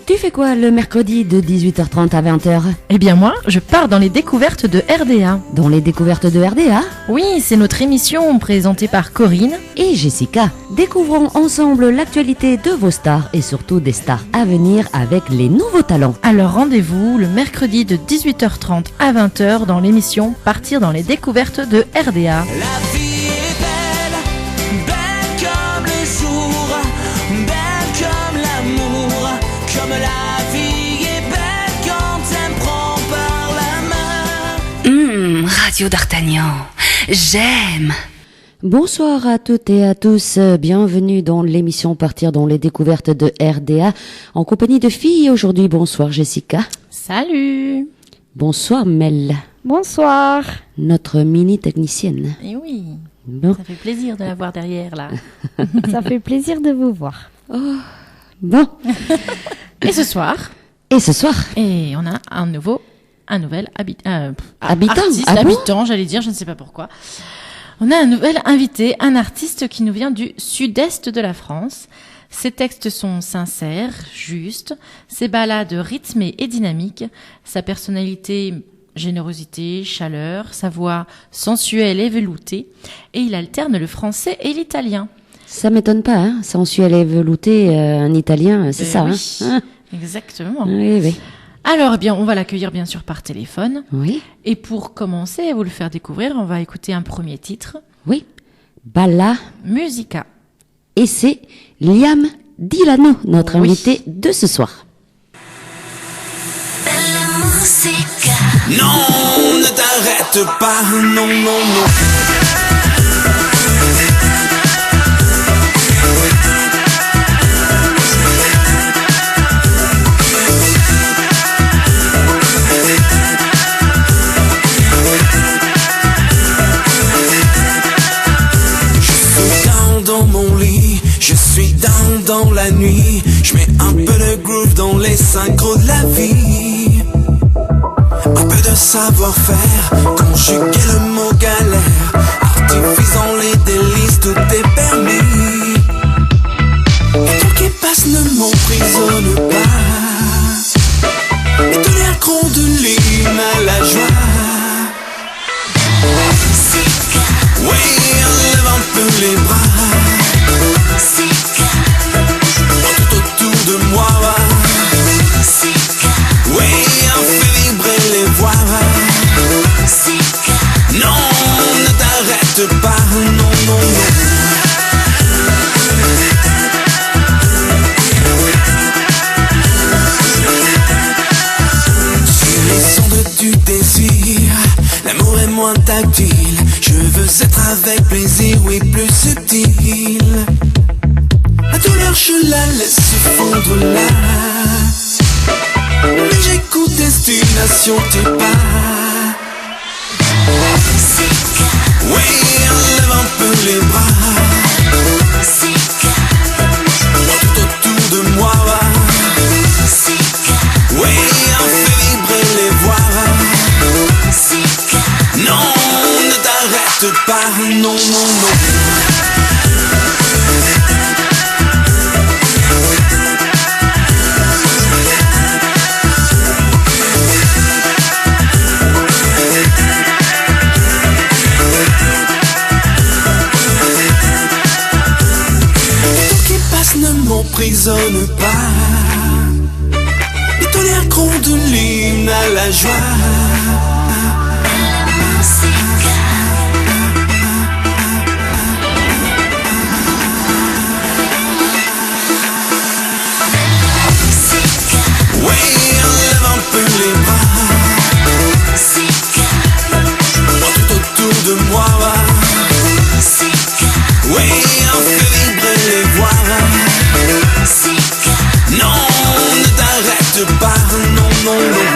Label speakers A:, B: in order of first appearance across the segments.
A: Tu fais quoi le mercredi de 18h30 à 20h?
B: Eh bien moi, je pars dans les découvertes de RDA.
A: Dans les découvertes de RDA?
B: Oui, c'est notre émission présentée par Corinne
A: et Jessica. Découvrons ensemble l'actualité de vos stars et surtout des stars à venir avec les nouveaux talents.
B: Alors rendez-vous le mercredi de 18h30 à 20h dans l'émission Partir dans les découvertes de RDA.
C: La vie est belle, belle comme le jour, belle comme l'amour, comme la vie est belle quand elle me prend par la main.
D: Radio d'Artagnan, j'aime.
A: Bonsoir à toutes et à tous, bienvenue dans l'émission Partir dans les découvertes de RDA en compagnie de filles aujourd'hui. Bonsoir Jessica.
B: Salut.
A: Bonsoir Mel.
E: Bonsoir.
A: Notre mini technicienne.
B: Et oui,
A: bon.
B: Ça fait plaisir de la voir derrière là.
E: Ça fait plaisir de vous voir.
A: Oh. Bon.
B: Et ce soir, et on a un nouvel habitant, j'allais dire, je ne sais pas pourquoi. On a un nouvel invité, un artiste qui nous vient du sud-est de la France. Ses textes sont sincères, justes, ses ballades rythmées et dynamiques, sa personnalité, générosité, chaleur, sa voix sensuelle et veloutée, et il alterne le français et l'italien.
A: Ça m'étonne pas, hein, sensuel et velouté, un italien, c'est ça,
B: oui,
A: hein.
B: Exactement.
A: Oui, oui.
B: Alors, eh bien, on va l'accueillir bien sûr par téléphone.
A: Oui.
B: Et pour commencer et vous le faire découvrir, on va écouter un premier titre.
A: Oui. Balla
B: Musica.
A: Et c'est Liam Dilano, notre invité de ce soir.
C: Non, ne t'arrête pas, non, non, non. Dans mon lit, je suis dans la nuit. Je mets un peu de groove dans les synchros de la vie. Un peu de savoir-faire, conjuguer le mot galère. Artifice dans les délices, tout est permis. Et tout qui passe ne m'emprisonne pas. Et tous les accros de l'hymne à la joie. Oui, enlève un peu les bras. Tout autour de moi. Oui, on fait vibrer les voix. Non, ne t'arrête pas, non, non, non. Sur les ondes du désir, l'amour est moins tactile. Je veux être avec plaisir, oui, plus subtil. La douleur, je la laisse fondre là. Mais j'écoute destination tes pas. Oui, enlève un peu les bras. Tout autour de moi. Oui, on fait vibrer les voix. Non, ne t'arrête pas, non, non, non. Tout qui passe ne m'emprisonne pas. Et tous les accros de l'hymne à la joie. Oui, enlève un peu les bras. Tout autour de moi. Oui, on fait vibrer les voix. Non, ne t'arrête pas, non, non, non.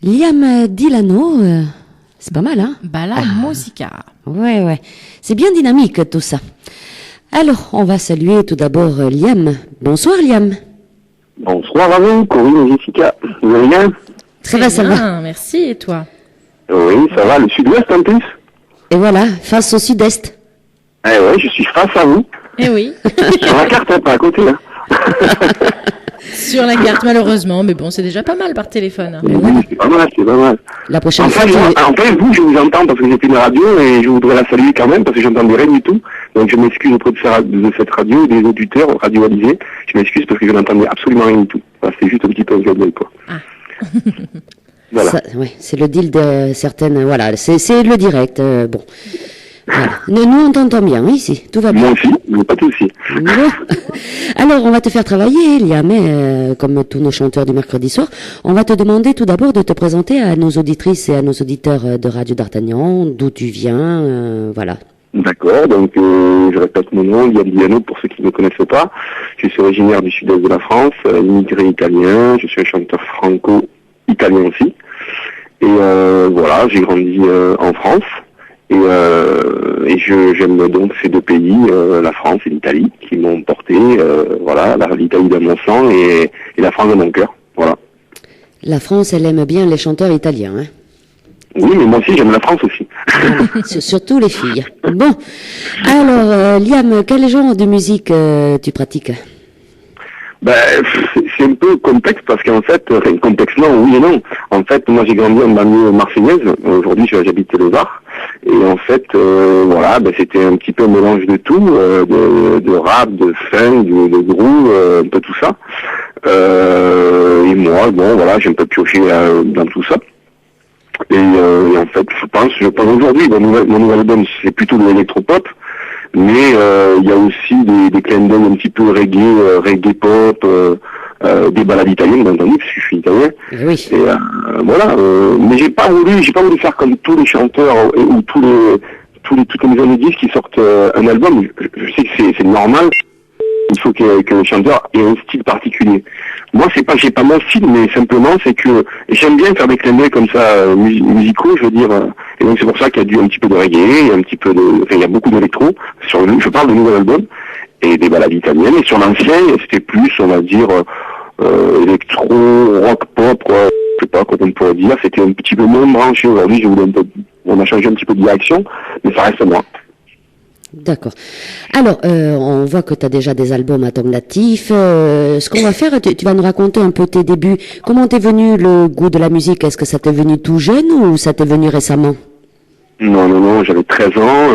A: Liam Dilano, C'est pas mal, hein?
B: Bala Musica.
A: Ouais. C'est bien dynamique, tout ça. Alors, on va saluer tout d'abord Liam. Bonsoir, Liam.
F: Bonsoir à vous, Corinne et Jessica. Vous allez bien?
A: Ça va.
B: Merci, et toi?
F: Oui, ça va, le sud-ouest en plus.
A: Et voilà, face au sud-est.
F: Eh ouais, je suis face à vous.
B: Eh oui.
F: Sur la carte, pas à côté, là.
B: Sur la carte, malheureusement, mais bon, c'est déjà pas mal par téléphone.
F: Oui, c'est pas mal.
A: La prochaine fois,
F: enfin, vous, je vous entends parce que j'ai une radio et je voudrais la saluer quand même parce que j'entendais rien du tout. Donc je m'excuse auprès de cette radio et des auditeurs radioalisés. Je m'excuse parce que je n'entendais absolument rien du tout. Enfin, c'était juste un petit peu un gueule, quoi.
B: Ah.
F: Voilà.
A: C'est le deal de certaines... Voilà, c'est le direct. Bon. Voilà. Nous, on t'entend bien ici, tout va bien.
F: Moi aussi, mais pas tout aussi.
A: Bon. Alors, on va te faire travailler, Liam, mais comme tous nos chanteurs du mercredi soir, on va te demander tout d'abord de te présenter à nos auditrices et à nos auditeurs de Radio d'Artagnan, d'où tu viens, voilà.
F: D'accord, donc je répète mon nom, Liam Diano, pour ceux qui ne me connaissent pas. Je suis originaire du sud-est de la France, immigré italien, je suis un chanteur franco-italien aussi. Et voilà, j'ai grandi en France. Et j'aime donc ces deux pays, la France et l'Italie, qui m'ont porté, voilà, l'Italie dans mon sang et la France dans mon cœur, voilà.
A: La France, elle aime bien les chanteurs italiens, hein?
F: Oui, mais moi aussi, j'aime la France aussi.
A: Surtout les filles. Bon, alors, Liam, quel genre de musique tu pratiques?
F: Ben, c'est un peu complexe parce qu'en fait, complexe non, oui et non. En fait, moi j'ai grandi en banlieue marseillaise. Aujourd'hui, j'habite le Var. Et en fait, voilà, ben, c'était un petit peu un mélange de tout, de rap, de funk, de groove, un peu tout ça. Et moi, bon, voilà, j'ai un peu pioché dans tout ça. Et en fait, je pense aujourd'hui, mon nouvel album, c'est plutôt de l'électropop. Mais il y a aussi des clins d'œil un petit peu reggae pop, des ballades italiennes, bien entendu, parce que je suis italien.
A: Oui.
F: Et voilà. Mais j'ai pas voulu faire comme tous les chanteurs ou toutes les maisons de disques qui sortent un album. Je sais que c'est normal. Il faut que le chanteur ait un style particulier. Moi, j'ai pas mon style, mais simplement, c'est que j'aime bien faire des clins d'œil comme ça, musicaux, je veux dire. Et donc, c'est pour ça qu'il y a un petit peu de reggae, il y a beaucoup d'électro. Je parle de nouvel album et des ballades italiennes. Et sur l'ancien, c'était plus, on va dire, électro, rock, pop, quoi. Je sais pas comment on pourrait dire. C'était un petit peu moins branché. Aujourd'hui, on a changé un petit peu de direction, mais ça reste moi.
A: D'accord. Alors, on voit que tu as déjà des albums à ton actif. Ce qu'on va faire, tu vas nous raconter un peu tes débuts. Comment t'es venu le goût de la musique? Est-ce que ça t'est venu tout jeune ou ça t'est venu récemment?
F: Non, j'avais 13 ans.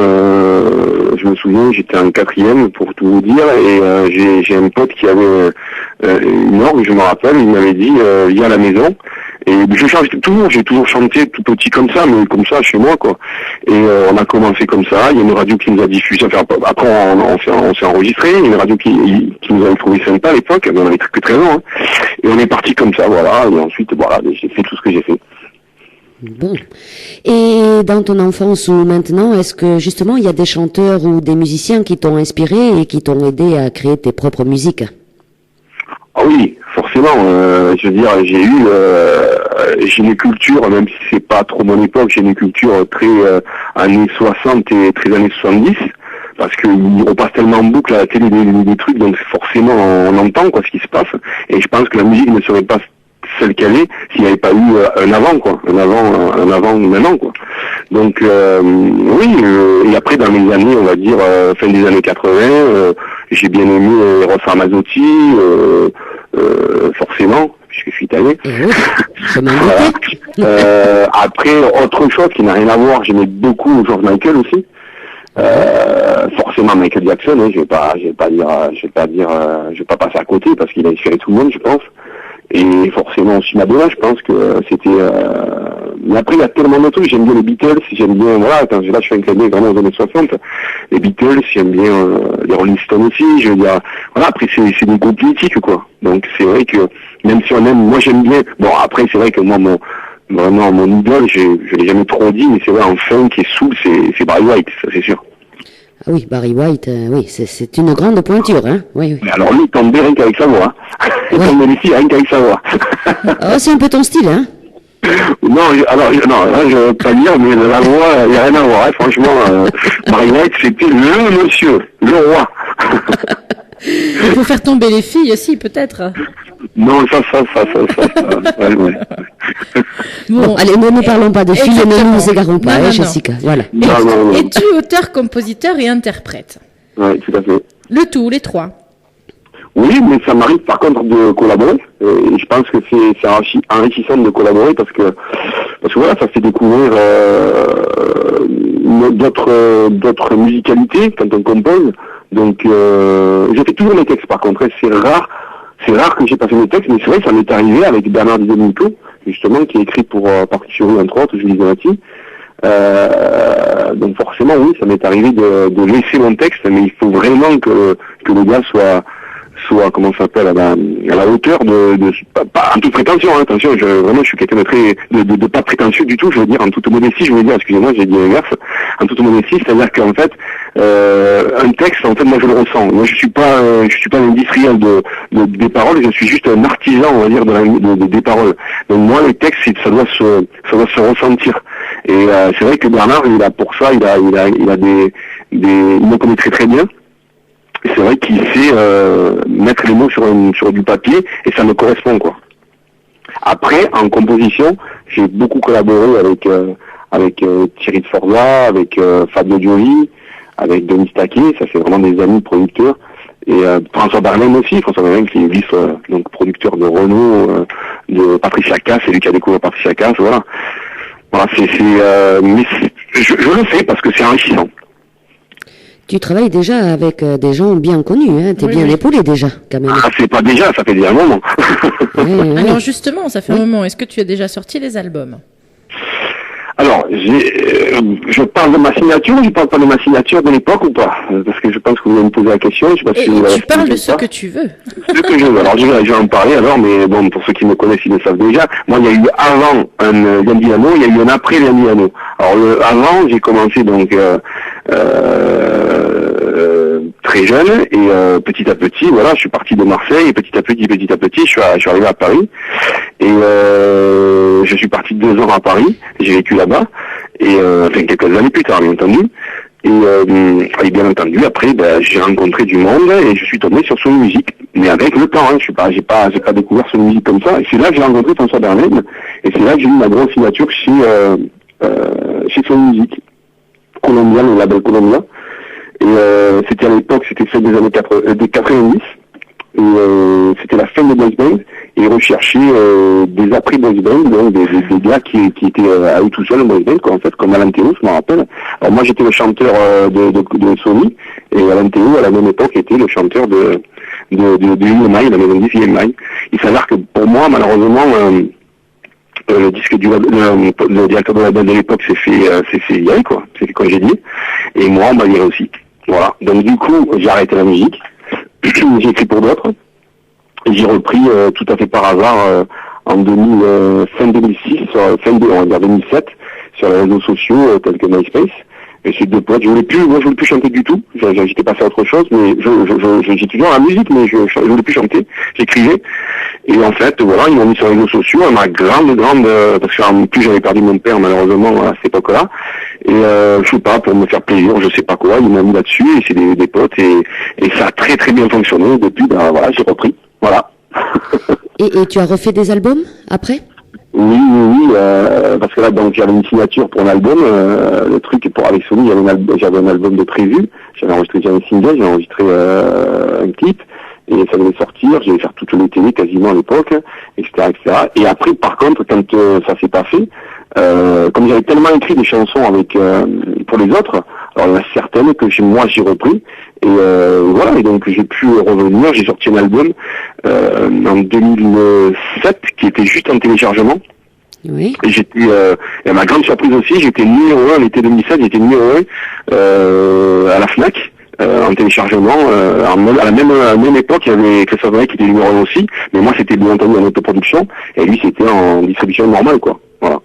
F: Je me souviens, j'étais en 4e pour tout vous dire. Et j'ai un pote qui avait une orgue, je me rappelle. Il m'avait dit, viens à la maison. Et j'ai toujours chanté tout petit comme ça, mais comme ça chez moi, quoi. Et on a commencé comme ça. Il y a une radio qui nous a diffusé. Enfin, après, on s'est enregistré. Il y a une radio qui nous avait trouvé sympa à l'époque. On avait que 13 ans. Hein. Et on est parti comme ça, voilà. Et ensuite, voilà, j'ai fait tout ce que j'ai fait.
A: Bon. Et dans ton enfance ou maintenant, est-ce que justement il y a des chanteurs ou des musiciens qui t'ont inspiré et qui t'ont aidé à créer tes propres musiques?
F: Ah oui, forcément. Je veux dire, j'ai une culture, même si c'est pas trop mon époque, j'ai une culture très années 60 et très années 70, parce que on passe tellement en boucle à la télé des trucs, donc forcément on entend quoi ce qui se passe. Et je pense que la musique ne serait pas celle qu'elle est s'il n'y avait pas eu un avant quoi, un avant maintenant quoi. Donc oui, et après dans les années, on va dire fin des années 80, j'ai bien aimé Eros Ramazzotti, forcément, puisque je suis italien. Voilà. Après, autre chose qui n'a rien à voir, j'aimais beaucoup George Michael aussi. Forcément Michael Jackson, hein, je vais pas passer à côté parce qu'il a inspiré tout le monde, je pense. Et forcément aussi Madonna, je pense que c'était... Mais après, il y a tellement de trucs. J'aime bien les Beatles, j'aime bien... Voilà, là, je fais un clin d'œil vraiment aux années 60. Les Beatles, j'aime bien les Rolling Stones aussi. Je veux dire... Voilà, après, c'est des groupes mythiques, quoi. Donc, c'est vrai que, même si on aime... Moi, j'aime bien... Bon, après, c'est vrai que moi, mon idole, je l'ai jamais trop dit, mais c'est vrai, en funk et soul, c'est Barry White, ça, c'est sûr.
A: Ah oui, Barry White, oui, c'est une grande pointure, hein. Oui.
F: Mais alors lui, il tombe bien rien qu'avec sa voix. Il tombe ici rien qu'avec sa voix.
A: Oh, c'est un peu ton style, hein.
F: Non, là, je veux pas dire, mais la voix, il n'y a rien à voir, hein. Franchement, Marie-White, c'était le monsieur, le roi.
B: Il faut faire tomber les filles aussi, peut-être.
F: Non, ça. Ouais.
A: Bon, allez, ne parlons pas de filles, ne nous égarons pas,
B: non,
A: Jessica, voilà.
F: Non.
B: Es-tu auteur, compositeur et interprète?
F: Oui, tout à fait.
B: Le tout, les trois.
F: Oui, mais ça m'arrive par contre de collaborer. Et je pense que c'est enrichissant de collaborer parce que voilà, ça fait découvrir d'autres musicalités quand on compose. Donc je fais toujours mes textes par contre. C'est rare que j'ai pas fait mes textes, mais c'est vrai que ça m'est arrivé avec Bernard Di Domenico, justement, qui est écrit pour Partition entre autres, Julie Donati. Donc forcément oui, ça m'est arrivé de laisser mon texte, mais il faut vraiment que le gars soit comment ça s'appelle à la hauteur de pas en toute prétention, hein, attention, je suis quelqu'un de très de pas prétentieux du tout, je veux dire en toute modestie, excusez-moi, j'ai dit l'inverse, en toute modestie, c'est-à-dire qu'en fait un texte, en fait moi je le ressens. Moi je suis pas un industriel des paroles, je suis juste un artisan, on va dire, des paroles. Donc moi les textes, ça doit se ressentir. Et c'est vrai que Bernard, il a pour ça, il il me connaît très très bien. C'est vrai qu'il sait mettre les mots sur du papier et ça me correspond, quoi. Après, en composition, j'ai beaucoup collaboré avec Thierry de Forza, avec Fabio Gioli, avec Denis Taquet, ça c'est vraiment des amis producteurs. Et François Barlem aussi, qui est donc producteur de Renault, de Patricia Cass, c'est lui qui a découvert Patricia Cass, voilà. Voilà, mais je le fais parce que c'est enrichissant.
A: Tu travailles déjà avec des gens bien connus, hein. T'es bien épaulé déjà, quand même.
F: Ah, c'est pas déjà, ça fait déjà un moment.
B: Alors justement, ça fait un moment. Est-ce que tu as déjà sorti les albums?
F: Alors, je parle de ma signature ou je parle pas de ma signature de l'époque ou pas? Parce que je pense que vous allez me poser la question. Je sais pas si
B: tu parles de ce que tu veux.
F: Ce que je veux. Alors, je vais en parler alors, mais bon, pour ceux qui me connaissent, ils le savent déjà. Moi, il y a eu avant un Yandiano, il y a eu un après Yandiano. Alors, avant, j'ai commencé donc très jeune et petit à petit, voilà, je suis parti de Marseille et petit à petit, je suis arrivé à Paris et je suis parti 2 ans à Paris. J'ai vécu là-bas et enfin quelques années plus tard, bien entendu. Et bien entendu, après, j'ai rencontré du monde et je suis tombé sur Sony Music. Mais avec le temps, hein, j'ai pas découvert Sony Music comme ça. Et c'est là que j'ai rencontré François Berlin et c'est là que j'ai eu ma grosse signature chez Sony Music, Columbia, le label Columbia. Et c'était à l'époque, c'était celle des années 90. Et c'était la fin des boys band et ils recherchaient des après boys band, donc des gars qui étaient à eux tout seuls en boys band, quoi, en fait, comme Alain Théo, je m'en rappelle. Alors moi j'étais le chanteur de Sony et Alain Théo à la même époque était le chanteur de EMI, la maison de disques EMI. Il s'avère que pour moi malheureusement le le directeur de la bande de l'époque s'est fait virer, quoi, s'est fait congédier et moi on m'a viré aussi. Voilà. Donc du coup j'ai arrêté la musique. J'ai écrit pour d'autres et j'ai repris tout à fait par hasard en fin 2006, on va dire 2007, sur les réseaux sociaux tels que MySpace. Et c'est 2 potes. Je voulais plus chanter du tout. J'étais passé à autre chose, mais j'ai toujours la musique, mais je voulais plus chanter. J'écrivais. Et en fait, voilà, ils m'ont mis sur les réseaux sociaux. Ma grande, parce qu'en plus j'avais perdu mon père malheureusement à cette époque-là. Et je sais pas, pour me faire plaisir, je sais pas quoi, ils m'ont mis là-dessus et c'est des potes et ça a très très bien fonctionné. Depuis, voilà, j'ai repris. Voilà.
A: Et tu as refait des albums après?
F: Oui, parce que là, donc, j'avais une signature pour un album, le truc, avec Sony, j'avais un album de prévu, j'avais enregistré un single, j'ai enregistré un clip, et ça devait sortir, j'allais faire toutes les télé quasiment à l'époque, etc., etc. Et après, par contre, quand ça s'est pas fait, comme j'avais tellement écrit des chansons pour les autres, alors il y en a certaines que moi j'ai repris, et voilà, et donc j'ai pu revenir, j'ai sorti un album en 2007 qui était juste en téléchargement.
A: Oui.
F: Et à ma grande surprise aussi, j'étais numéro 1 en été 2007, j'étais numéro 1 à la Fnac. En téléchargement, à la même époque, il y avait Christophe Maé qui était numéro 1 aussi, mais moi c'était bien entendu en autoproduction, et lui c'était en distribution normale, quoi. Voilà.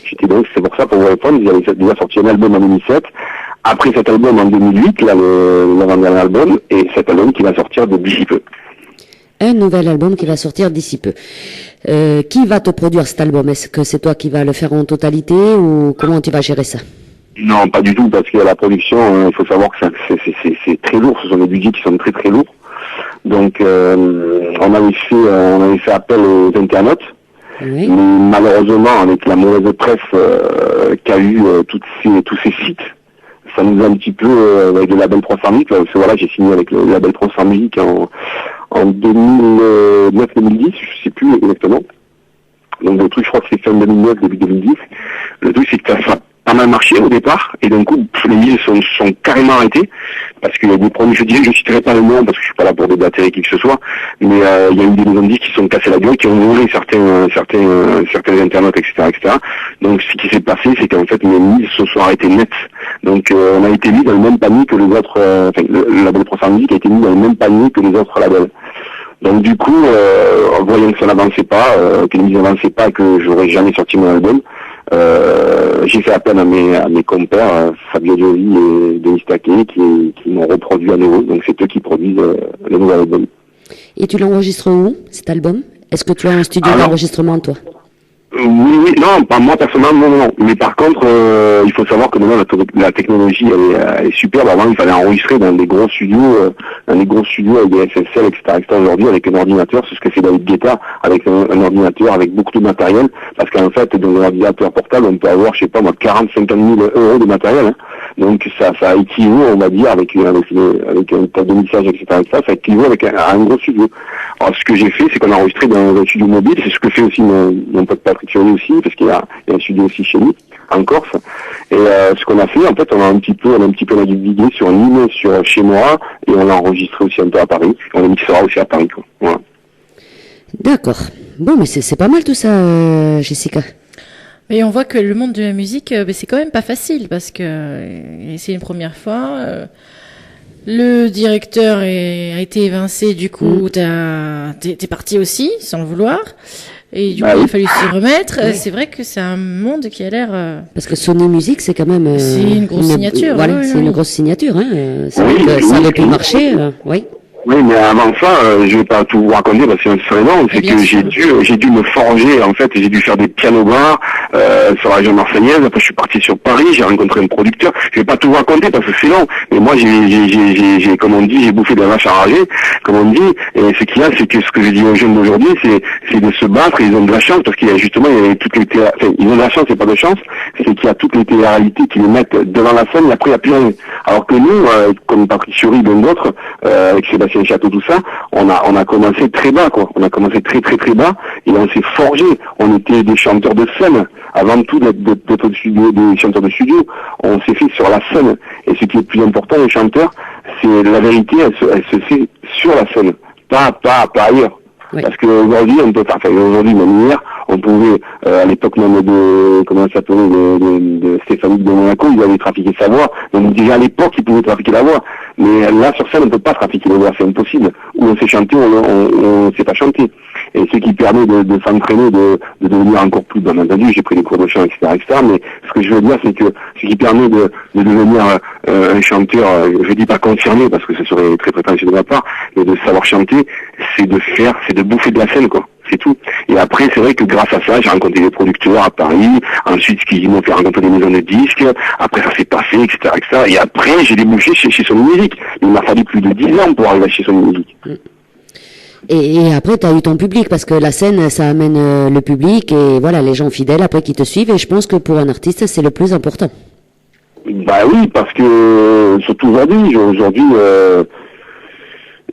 F: C'est pour ça, pour vous répondre, ils avaient déjà sorti un album en 2007, après cet album en 2008, là, l'avant-dernier album, et cet album qui va sortir de d'ici peu.
A: Un nouvel album qui va sortir d'ici peu. Qui va te produire cet album? Est-ce que c'est toi qui vas le faire en totalité ou comment tu vas gérer ça?
F: Non, pas du tout, parce que la production, il faut savoir que c'est très lourd, ce sont des budgets qui sont très très lourds. Donc on avait fait appel aux internautes, oui. Mais malheureusement avec la mauvaise presse qu'a eu tous ces sites, ça nous a un petit peu avec le label 300 Musique, parce que voilà, j'ai signé avec le label 300 Musique en 2009-2010, je sais plus exactement. Donc le truc, je crois que c'est fin 2009, début 2010. Le truc, c'est que ça a pas mal marché au départ, et d'un coup, les mises sont carrément arrêtées, parce qu'il y a des produits, je citerai pas le nom, parce que je suis pas là pour débattre qui que ce soit, mais il y a eu des maisons de disques qui sont cassées la gueule, qui ont volé certains internautes, etc. Donc ce qui s'est passé, c'est qu'en fait, les mises se sont arrêtées net. Donc on a été mis dans le même panier que les autres, le label 300 Musique a été mis dans le même panier que les autres labels. Donc du coup, en voyant que ça n'avançait pas, que les mises n'avançaient pas, que j'aurais jamais sorti mon album, j'ai fait appel à mes compères, Fabio Giovi et Denis Taquet, qui m'ont reproduit à nouveau. Donc c'est eux qui produisent le nouvel album.
A: Et tu l'enregistres où, cet album? Est-ce que tu as un studio d'enregistrement, toi?
F: Oui, non, pas moi personnellement, non. Mais par contre, il faut savoir que maintenant la technologie elle est superbe. Avant, il fallait enregistrer dans des gros studios, avec des SSL, etc. Aujourd'hui, avec un ordinateur, c'est ce que fait David Guetta, avec un ordinateur, avec beaucoup de matériel. Parce qu'en fait, dans un ordinateur portable, on peut avoir, je sais pas moi, 40-50 000 euros de matériel. Hein. Donc ça équivaut, on va dire, avec un tas de mixage, etc. Ça équivaut à un gros studio. Alors ce que j'ai fait, c'est qu'on a enregistré dans un studio mobile. C'est ce que fait aussi mon pote Patrick Fiori aussi, parce qu'il y a un studio aussi chez nous, en Corse. Et ce qu'on a fait, en fait, on a un petit peu navigué sur une ligne chez moi, et on l'a enregistré aussi un peu à Paris. On le mixera aussi à Paris, quoi. Voilà.
A: D'accord. Bon, mais c'est pas mal tout ça, Jessica.
B: Et on voit que le monde de la musique, c'est quand même pas facile, parce que c'est une première fois. Le directeur a été évincé, du coup, t'es parti aussi, sans le vouloir. Et du coup, il a fallu s'y remettre. Oui. C'est vrai que c'est un monde qui a l'air...
A: Parce que Sony Music, c'est quand même...
B: c'est une grosse signature.
A: Voilà, c'est une grosse signature. Hein. C'est vrai que ça avait pu marcher. Oui.
F: Oui, mais avant ça, je vais pas tout vous raconter parce que c'est très long. C'est que j'ai dû me forger, en fait, j'ai dû faire des pianos-bars sur la région marseillaise. Après, je suis parti sur Paris, j'ai rencontré un producteur. Je vais pas tout vous raconter parce que c'est long. Mais moi, j'ai, comme on dit, j'ai bouffé de la vache à rager, comme on dit. Et ce qu'il y a, c'est que ce que je dis aux jeunes d'aujourd'hui, c'est de se battre. Et ils ont de la chance parce qu'il y a justement, il y a toutes les ils ont de la chance, c'est pas de chance. C'est qu'il y a toutes les télé-réalités qui les mettent devant la scène et après, il n'y a plus rien. Alors que nous, comme Patrick Fiori et d'autres, avec Sébastien Château, tout ça, on a commencé très bas, quoi. On a commencé très bas et on s'est forgé. On était des chanteurs de scène. Avant tout d'être des chanteurs de studio, on s'est fait sur la scène. Et ce qui est le plus important, les chanteurs, c'est la vérité, elle se fait sur la scène, pas ailleurs. Oui. Parce qu'aujourd'hui, aujourd'hui, même hier, on pouvait, à l'époque même de Stéphanie de Monaco, ils avaient trafiqué sa voix. Donc déjà à l'époque, ils pouvaient trafiquer la voix. Mais là, sur scène, on ne peut pas trafiquer la voix, c'est impossible. Ou on sait chanter, on ne sait pas chanter. Et ce qui permet de s'entraîner, de devenir encore plus, bien entendu, j'ai pris des cours de chant, etc., mais ce que je veux dire, c'est que ce qui permet de devenir un chanteur, je dis pas confirmé, parce que ce serait très prétentieux de ma part, mais de savoir chanter, c'est de bouffer de la scène, quoi. C'est tout. Et après, c'est vrai que grâce à ça, j'ai rencontré des producteurs à Paris, ensuite qui m'ont fait rencontrer des maisons de disques, après ça s'est passé, etc., et après, j'ai débouché chez Sony Music. Il m'a fallu plus de 10 ans pour arriver chez Sony Music.
A: Et après, tu as eu ton public, parce que la scène, ça amène le public, et voilà, les gens fidèles après qui te suivent, et je pense que pour un artiste, c'est le plus important.
F: Bah oui, parce que, surtout aujourd'hui, je veux dire,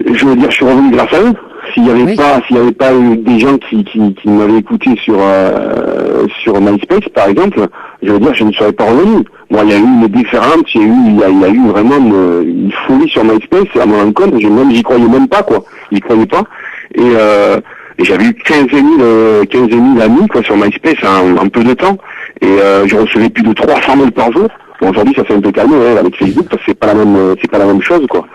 F: je suis revenu grâce à eux. S'il n'y avait pas eu des gens qui m'avaient écouté sur MySpace, par exemple, je veux dire, je ne serais pas revenu. Moi, il y a eu une différence, il y a eu vraiment une folie sur MySpace, à mon encontre, j'y croyais même pas, quoi. J'y croyais pas. Et j'avais eu 15 000 amis, quoi, sur MySpace en peu de temps. Et je recevais plus de 300 000 par jour. Bon, aujourd'hui, ça s'est un peu calmé, avec Facebook, parce que c'est pas la même chose, quoi.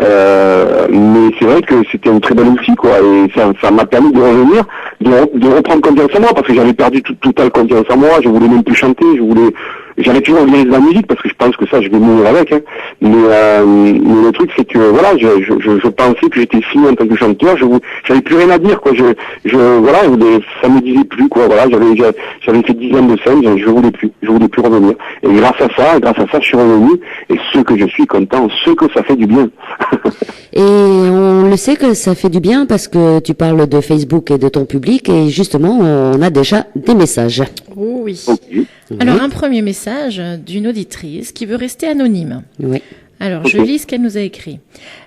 F: Mais c'est vrai que c'était un très bon outil, quoi, et ça m'a permis de revenir, de reprendre confiance en moi, parce que j'avais perdu totale confiance en moi, je voulais même plus chanter, j'avais toujours envie de la musique, parce que je pense que ça, je vais mourir avec, hein. Mais le truc, c'est que voilà, je pensais que j'étais fini en tant que chanteur. J'avais plus rien à dire, quoi. Voilà, ça me disait plus, quoi. Voilà, j'avais fait 10 ans de scène, je voulais plus revenir. Et grâce à ça, je suis revenu. Et ce que je suis content, ce que ça fait du bien.
A: Et on le sait que ça fait du bien parce que tu parles de Facebook et de ton public et justement, on a déjà des messages.
B: Oh oui.
F: Okay.
B: Alors, un premier message d'une auditrice qui veut rester anonyme.
A: Oui.
B: Alors, je lis ce qu'elle nous a écrit.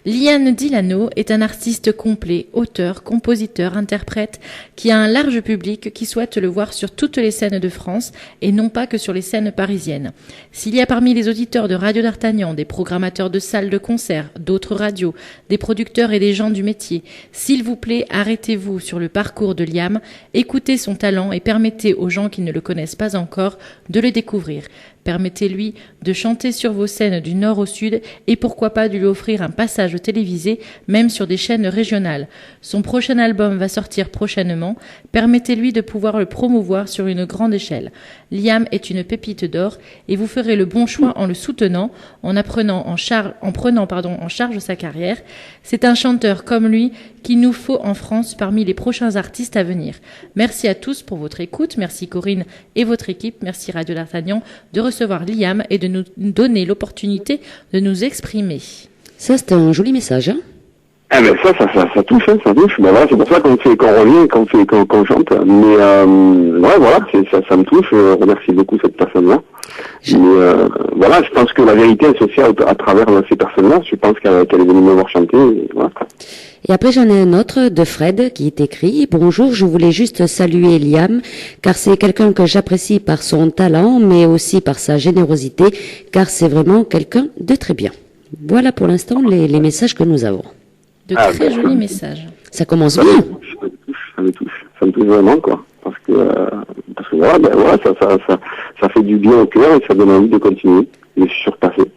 B: Liane Dilano est un artiste complet, auteur, compositeur, interprète, qui a un large public qui souhaite le voir sur toutes les scènes de France et non pas que sur les scènes parisiennes. S'il y a parmi les auditeurs de Radio d'Artagnan des programmateurs de salles de concert, d'autres radios, des producteurs et des gens du métier, s'il vous plaît, arrêtez-vous sur le parcours de Liam, écoutez son talent et permettez aux gens qui ne le connaissent pas encore de le découvrir. Permettez-lui de chanter sur vos scènes du nord au sud et pourquoi pas de lui offrir un passage télévisé, même sur des chaînes régionales. Son prochain album va sortir prochainement. Permettez-lui de pouvoir le promouvoir sur une grande échelle. Liam est une pépite d'or et vous ferez le bon choix en le soutenant, en prenant en charge sa carrière. C'est un chanteur comme lui qu'il nous faut en France parmi les prochains artistes à venir. Merci à tous pour votre écoute. Merci Corinne et votre équipe. Merci Radio d'Artagnan de recevoir Liam et de nous donner l'opportunité de nous exprimer.
A: Ça, c'était un joli message, hein?
F: Ah ben ça touche, hein, ça touche. Ben voilà, c'est pour ça qu'on revient, qu'on chante. Mais ouais, voilà, ça me touche. Je remercie beaucoup cette personne-là. Mais voilà, je pense que la vérité elle se fait à travers ces personnes-là. Je pense qu'elle est venue me voir chanter. Et voilà.
A: Et après, j'en ai un autre de Fred qui est écrit « Bonjour, je voulais juste saluer Liam, car c'est quelqu'un que j'apprécie par son talent, mais aussi par sa générosité, car c'est vraiment quelqu'un de très bien. » Voilà pour l'instant les messages que nous avons.
B: De très jolis messages.
A: Ça commence bien.
F: Ça me touche vraiment, quoi. Parce que voilà, ça fait du bien au cœur et ça donne envie de continuer, de surpasser.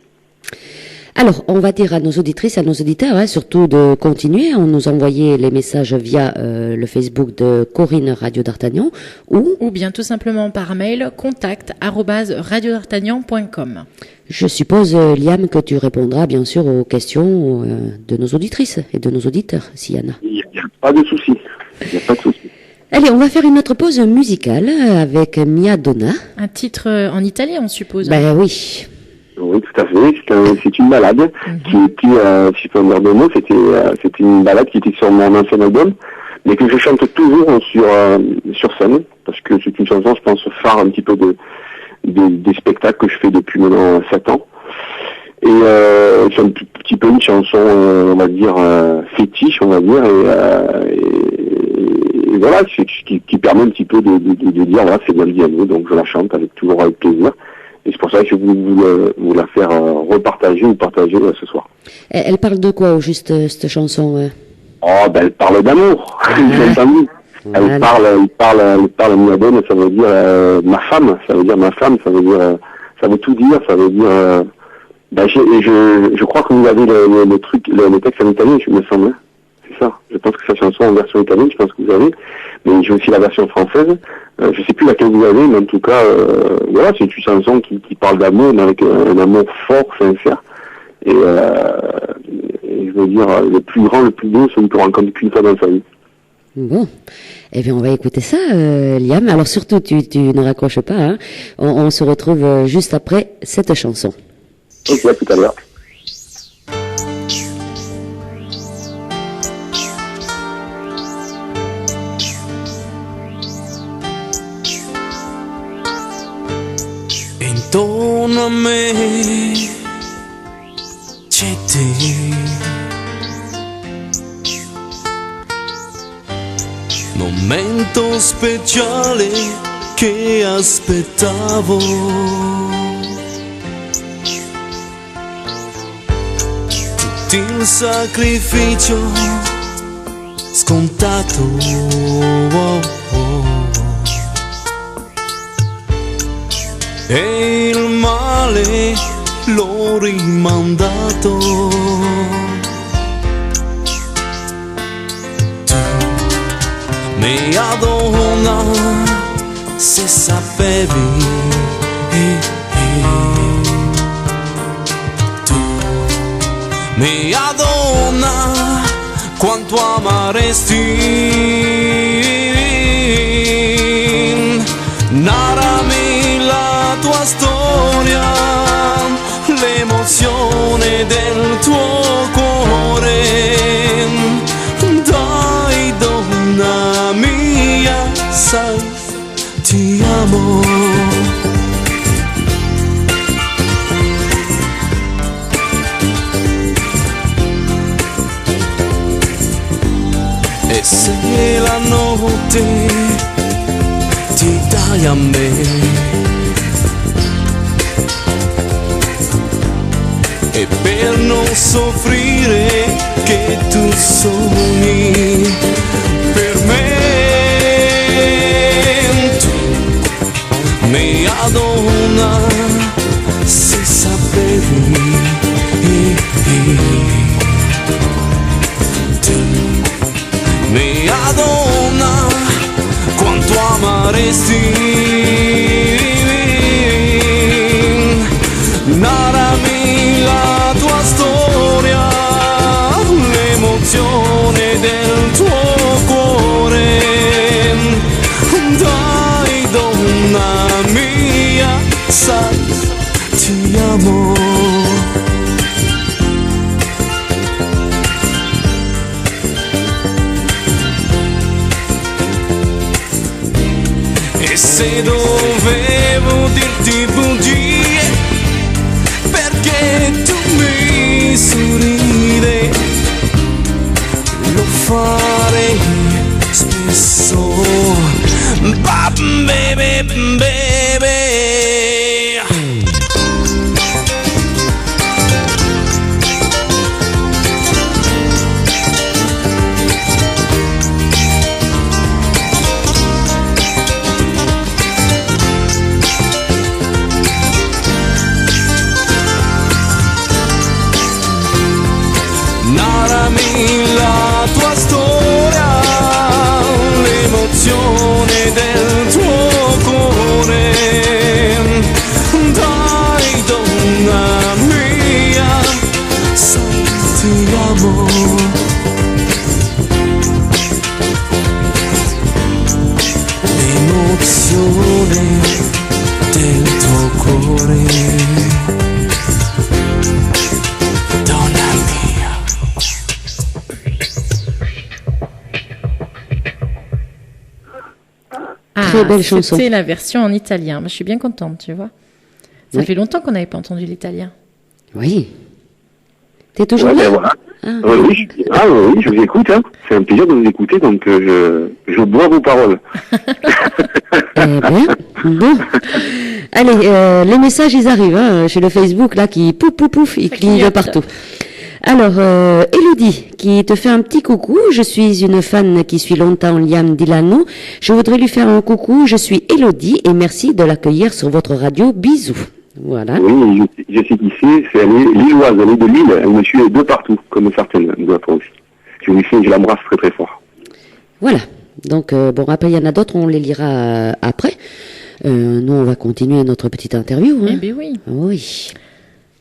A: Alors, on va dire à nos auditrices, à nos auditeurs, surtout de continuer à nous envoyer les messages via le Facebook de Corinne Radio d'Artagnan
B: ou bien tout simplement par mail contact@radiodartagnan.com.
A: Je suppose, Liam, que tu répondras bien sûr aux questions de nos auditrices et de nos auditeurs, s'il y en a.
F: Il n'y a pas de souci.
A: Allez, on va faire une autre pause musicale avec Mia Donna.
B: Un titre en italien, on suppose.
A: Ben oui.
F: Oui, tout à fait. C'est une balade qui était, si je peux en dire deux mots, c'était une balade qui était sur mon ancien album, mais que je chante toujours sur scène, parce que c'est une chanson, je pense, phare un petit peu des spectacles que je fais depuis maintenant 7 ans. Et c'est un petit peu une chanson, on va dire, fétiche, on va dire, et voilà, qui permet un petit peu de dire, voilà, c'est bien le dialogue, donc je la chante toujours avec plaisir. Et c'est pour ça que je voulais vous la faire repartager ou partager ce soir.
A: Elle parle de quoi, au juste, cette chanson
F: Oh, ben elle parle d'amour. Elle parle Mia Donna, ça veut dire ma femme, ça veut dire ma femme, ça veut dire, ça veut tout dire, ça veut dire. Je crois que vous avez le texte en italien, je me semble. C'est ça. Je pense que sa chanson en version italienne, je pense que vous avez. Mais j'ai aussi la version française. Je sais plus laquelle vous avez, mais en tout cas, voilà, c'est une chanson qui parle d'amour, mais avec un amour fort, sincère. Et je veux dire, le plus grand, le plus beau, celui qu'on rencontre qu'une fois dans sa vie.
A: Bon, eh bien on va écouter ça, Liam. Alors surtout, tu ne raccroches pas, hein. On se retrouve juste après cette chanson.
F: Ok, à tout à l'heure.
C: Intorno a me c'è te, momento speciale che aspettavo, tutto il sacrificio scontato, e il male l'ho rimandato. Tu, mia donna, se sapevi, tu mia donna, quanto amaresti. Narrami la tua storia, l'emozione del tuo cuore. Dai donna mia, sai, ti amo. E se la notte ti dai a me, e per non soffrire che tu sogni per me, tu, mia donna, se sapevi, tu, mia donna, quanto amaresti. Narrami la tua storia, l'emozione del tuo cuore. Dai donna mia, sai, ti amo. E se dovevo dirti bugie, perché tu mi sorridi, lo farei spesso. Baby, baby. Narrami la tua storia, l'emozione del tuo cuore. Dai donna mia, sai, ti amo. L'emozione del tuo cuore.
A: Très belle chanson.
B: C'était la version en italien. Moi, je suis bien contente, tu vois. Ça fait longtemps qu'on n'avait pas entendu l'italien.
A: Oui. T'es toujours là?
F: Ben voilà. Oui, je vous écoute. Hein. C'est un plaisir de vous écouter, donc je bois vos paroles.
A: Eh bien, bon. Allez, les messages, ils arrivent hein, chez le Facebook, là, qui pouf, pouf, pouf, ils clignent de partout. Alors, Elodie, qui te fait un petit coucou. Je suis une fan qui suit longtemps Liam Dilano. Je voudrais lui faire un coucou. Je suis Elodie et merci de l'accueillir sur votre radio. Bisous. Voilà.
F: Oui, je sais qui c'est elle est lilloise, elle est de Lille. Elle me suit de partout, comme certaines doivent aussi. Je l'embrasse très très fort.
A: Voilà. Donc, bon, après, il y en a d'autres, on les lira après. Nous, on va continuer notre petite interview. Hein.
B: Eh bien oui.
A: Oui.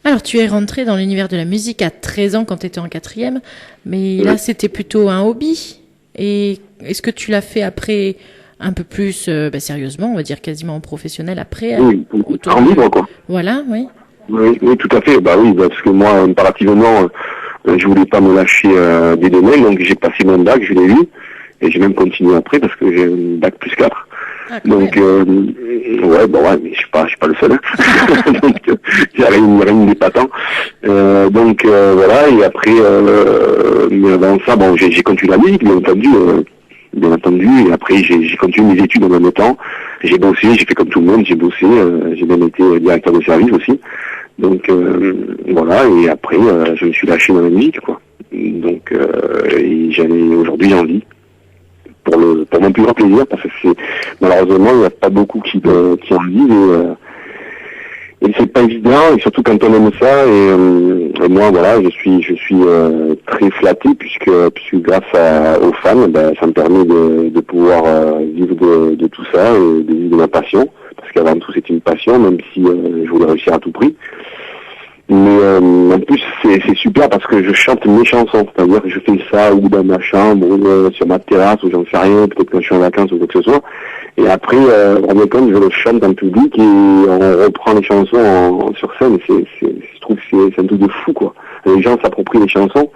B: Alors, tu es rentrée dans l'univers de la musique à 13 ans quand tu étais en 4e, mais là, c'était plutôt un hobby. Et est-ce que tu l'as fait après un peu plus sérieusement, on va dire quasiment professionnel après?
F: Oui, en libre, quoi.
B: Voilà, oui.
F: Oui, tout à fait. Bah oui, parce que moi, impérativement, je voulais pas me lâcher des domaines, donc j'ai passé mon bac, je l'ai eu, et j'ai même continué après parce que j'ai un bac plus 4.
B: Ah,
F: donc, mais je suis pas le seul. Hein. Donc, il y a rien d'épatant. Donc, voilà, et après, mais avant ça, bon, j'ai continué la musique, bien entendu, et après, j'ai continué mes études en même temps. J'ai bossé, j'ai fait comme tout le monde, j'ai bossé, j'ai même été directeur de service aussi. Donc, voilà, et après, je me suis lâché dans la musique, quoi. Donc, aujourd'hui, j'ai envie. Pour mon plus grand plaisir, parce que malheureusement, il n'y a pas beaucoup qui en vivent, et c'est pas évident, et surtout quand on aime ça, et moi, voilà, je suis très flatté, puisque grâce aux fans, ça me permet de pouvoir vivre de tout ça, et de vivre de ma passion, parce qu'avant tout, c'est une passion, même si je voulais réussir à tout prix. Mais en plus, c'est super parce que je chante mes chansons, c'est-à-dire que je fais ça ou dans ma chambre ou sur ma terrasse ou j'en sais rien, peut-être quand je suis en vacances ou quoi que ce soit. Et après, on me compte, je le chante dans le public et on reprend les chansons sur scène. Je trouve que c'est un truc de fou, quoi. Les gens s'approprient les chansons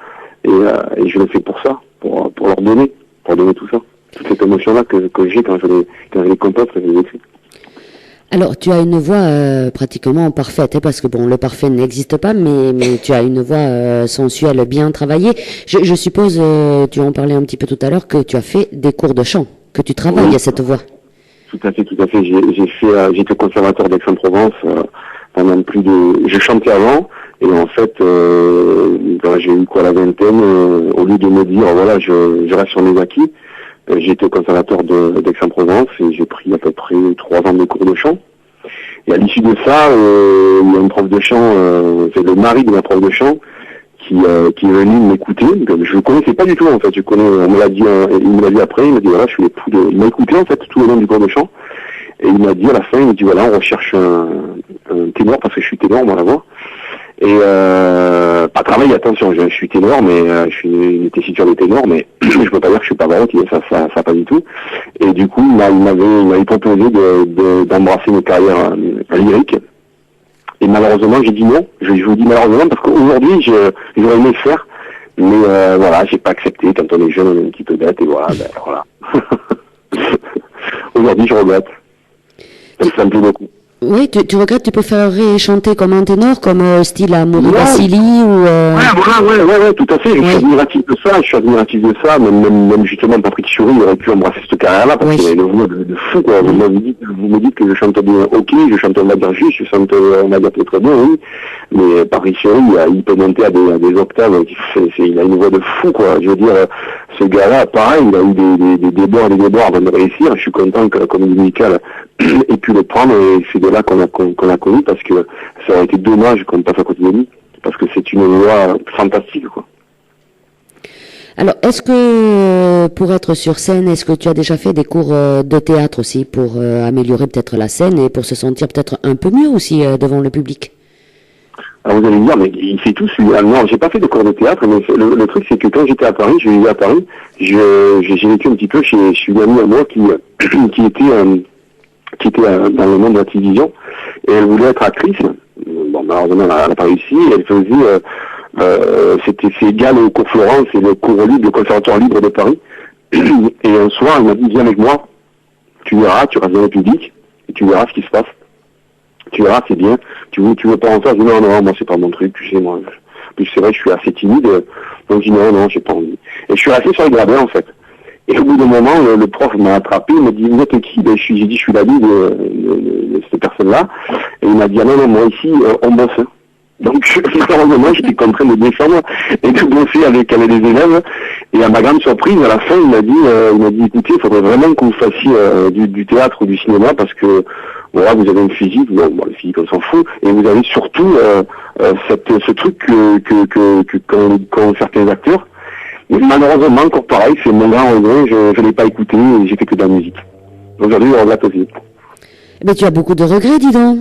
F: et je le fais pour ça, pour leur donner tout ça, toute cette émotion-là que j'ai quand je les compose, quand je les écris.
A: Alors, tu as une voix pratiquement parfaite, parce que bon, le parfait n'existe pas, mais tu as une voix sensuelle, bien travaillée. Je suppose, tu en parlais un petit peu tout à l'heure, que tu as fait des cours de chant, que tu travailles à cette voix.
F: Tout à fait. J'étais au conservatoire d'Aix-en-Provence pendant je chantais avant, et en fait, j'ai eu la vingtaine, au lieu de me dire, voilà, je reste sur mes acquis, j'ai été au conservatoire d'Aix-en-Provence et j'ai pris à peu près 3 ans de cours de chant. Et à l'issue de ça, il y a une prof de chant, c'est le mari de ma prof de chant, qui est venu m'écouter. Je ne connaissais pas du tout en fait. Il me l'a dit après, il m'a dit voilà, je suis l'époux de. Il m'a écouté en fait tout le long du cours de chant. Et il m'a dit à la fin, il m'a dit voilà, on recherche un ténor parce que je suis ténor moi la voix. Et pas travail, attention, je suis ténor, mais je suis une tessiture de ténor, mais je peux pas dire que je suis pas baroque, ça pas du tout. Et du coup, il m'avait proposé d'embrasser une carrière lyrique. Et malheureusement, j'ai dit non. Je vous dis malheureusement parce qu'aujourd'hui, j'aurais aimé le faire, mais voilà, j'ai pas accepté. Quand on est jeune, on est un petit peu bête, et voilà, voilà. Aujourd'hui, je regrette. Ça me plaît beaucoup.
A: Oui, tu regrettes, tu préférerais chanter comme un ténor, comme style Amaury Vassili ou...
F: Ouais, tout à fait. Je suis admiratif de ça. Même justement, Patrick Fiori, il aurait pu embrasser cette carrière-là, parce qu'il a une voix de fou, quoi. Vous me dites que je chante bien, ok, je chante, on va dire juste, je chante, on va dire très bien, oui. Mais Patrick Fiori, il peut monter à des octaves, il a une voix de fou, quoi. Je veux dire, ce gars-là, pareil, il a eu des déboires avant de réussir. Je suis content que la comédie musicale ait pu le prendre, et c'est de là qu'on a connu, parce que ça aurait été dommage qu'on passe à côté de lui, parce que c'est une voix fantastique, quoi.
A: Alors, est-ce que pour être sur scène, est-ce que tu as déjà fait des cours de théâtre aussi pour améliorer peut-être la scène et pour se sentir peut-être un peu mieux aussi devant le public?
F: Alors vous allez me dire, mais il fait tout celui-là. Non, j'ai pas fait de cours de théâtre, mais le truc c'est que quand j'étais à Paris, je vivais à Paris, j'ai vécu un petit peu chez une amie à moi qui était dans le monde de la télévision, et elle voulait être actrice. Bon, malheureusement, elle n'a pas réussi. Elle faisait, c'est égal au cours Florence et le cours libre, le conservatoire libre de Paris. Et un soir, elle m'a dit, viens avec moi, tu verras, tu restes dans le public, et tu verras ce qui se passe. Tu verras, c'est bien. Tu veux pas en faire? Je dis, non, moi, c'est pas mon truc, tu sais, moi. Puis c'est vrai, je suis assez timide, donc je dis, non, j'ai pas envie. Et je suis resté sur les gradins, en fait. Et au bout d'un moment, le prof m'a attrapé, il m'a dit, vous êtes qui? Ben, j'ai dit, je suis l'ami de cette personne-là. Et il m'a dit, ah non, moi ici, on bosse. Donc, malheureusement, j'étais contraint de descendre et de bosser avec les élèves. Et à ma grande surprise, à la fin, il m'a dit, écoutez, il faudrait vraiment que vous fassiez du théâtre ou du cinéma, parce que, voilà, vous avez une physique, bon, le physique, on s'en fout, et vous avez surtout, ce truc qu'ont certains acteurs. Et malheureusement, encore pareil, c'est mon grand regret, je l'ai pas écouté, et j'ai fait que de la musique. Aujourd'hui, je regrette aussi.
A: Mais tu as beaucoup de regrets, dis donc.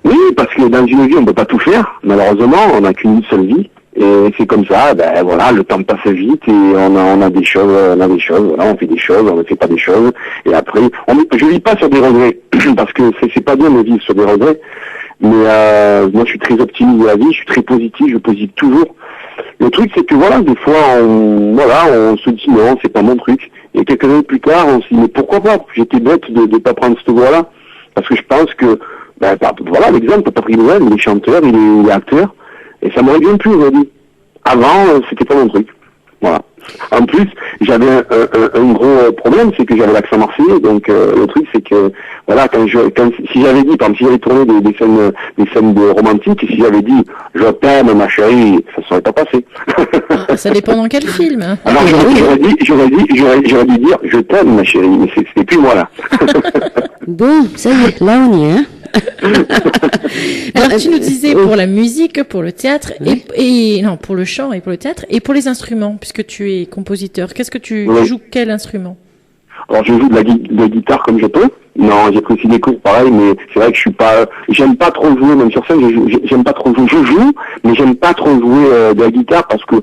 F: Oui, parce que dans une vie, on ne peut pas tout faire. Malheureusement, on n'a qu'une seule vie. Et c'est comme ça, ben voilà, le temps passe vite et on a des choses, voilà, on fait des choses, on ne fait pas des choses. Et après, je vis pas sur des regrets, parce que c'est pas bien de vivre sur des regrets. Mais moi, je suis très optimiste de la vie, je suis très positif, je positive toujours. Le truc, c'est que voilà, des fois, on se dit non, c'est pas mon truc. Et quelques années plus tard, on se dit mais pourquoi pas? J'étais bête de pas prendre cette voie-là, parce que je pense que voilà l'exemple, Patrick Noël, il est chanteur, il est acteur, et ça m'aurait bien plu aujourd'hui. Avant, c'était pas mon truc. Voilà. En plus, j'avais un gros problème, c'est que j'avais l'accent marseillais, donc le truc c'est que voilà, si j'avais dit, par exemple, si j'avais tourné des scènes de romantiques, et si j'avais dit je t'aime ma chérie, ça serait pas passé.
B: Ça dépend dans quel film.
F: Alors j'aurais dû dire je t'aime ma chérie, mais c'était plus moi là.
A: Bon, ça y est, là on y est, hein.
B: Alors tu nous disais pour la musique, pour le théâtre et non, pour le chant et pour le théâtre et pour les instruments, puisque tu es compositeur. Qu'est-ce que tu joues, quel instrument?
F: Alors je joue de la guitare comme je peux, Non, j'ai pris aussi des cours pareil, mais c'est vrai que j'aime pas trop jouer, même sur scène, j'aime pas trop jouer. Je joue, mais j'aime pas trop jouer de la guitare parce que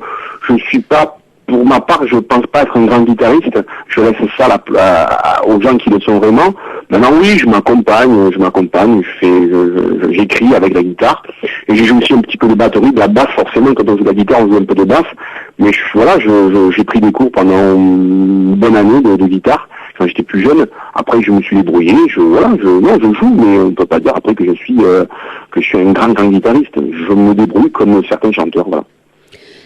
F: je suis pas, pour ma part, je pense pas être un grand guitariste. Je laisse ça aux gens qui le sont vraiment. Maintenant, oui, je m'accompagne, j'écris avec la guitare. Et je joue aussi un petit peu de batterie, de la basse, forcément, quand on joue de la guitare, on joue un peu de basse. Mais j'ai pris des cours pendant une bonne année de guitare. Quand j'étais plus jeune, après je me suis débrouillé, je joue, mais on peut pas dire après que je suis un grand guitariste. Je me débrouille comme certains chanteurs, voilà.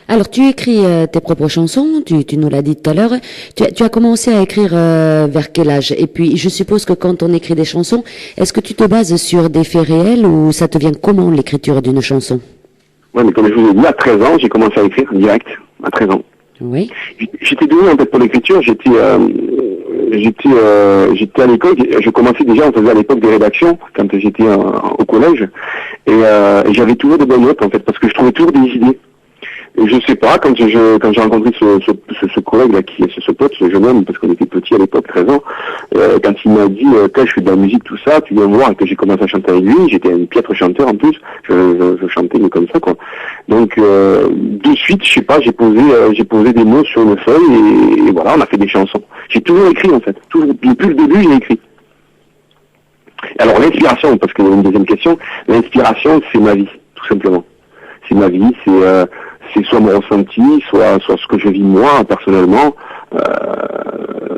A: Alors tu écris tes propres chansons, tu nous l'as dit tout à l'heure. Tu as commencé à écrire vers quel âge? Et puis je suppose que quand on écrit des chansons, est-ce que tu te bases sur des faits réels ou ça te vient comment l'écriture d'une chanson?
F: Ouais, mais comme je vous ai dit, à 13 ans, j'ai commencé à écrire direct, à 13 ans.
A: Oui.
F: J'étais doué en fait pour l'écriture, j'étais à l'école, je commençais déjà, on faisait à l'époque des rédactions quand j'étais au collège, et j'avais toujours de bonnes notes en fait, parce que je trouvais toujours des idées. Et je sais pas, quand j'ai rencontré ce collègue là, ce pote, ce jeune homme, parce qu'on était petits à l'époque, 13 ans, quand il m'a dit je fais de la musique, tout ça, tu viens voir, et que j'ai commencé à chanter avec lui, j'étais un piètre chanteur en plus, je chantais mais comme ça quoi. Donc de suite, je sais pas, j'ai posé des mots sur une feuille et voilà, on a fait des chansons. J'ai toujours écrit en fait, toujours depuis le début j'ai écrit. Alors l'inspiration, parce qu'il y a une deuxième question, l'inspiration c'est ma vie, tout simplement. C'est ma vie, c'est soit mon ressenti, soit ce que je vis moi personnellement,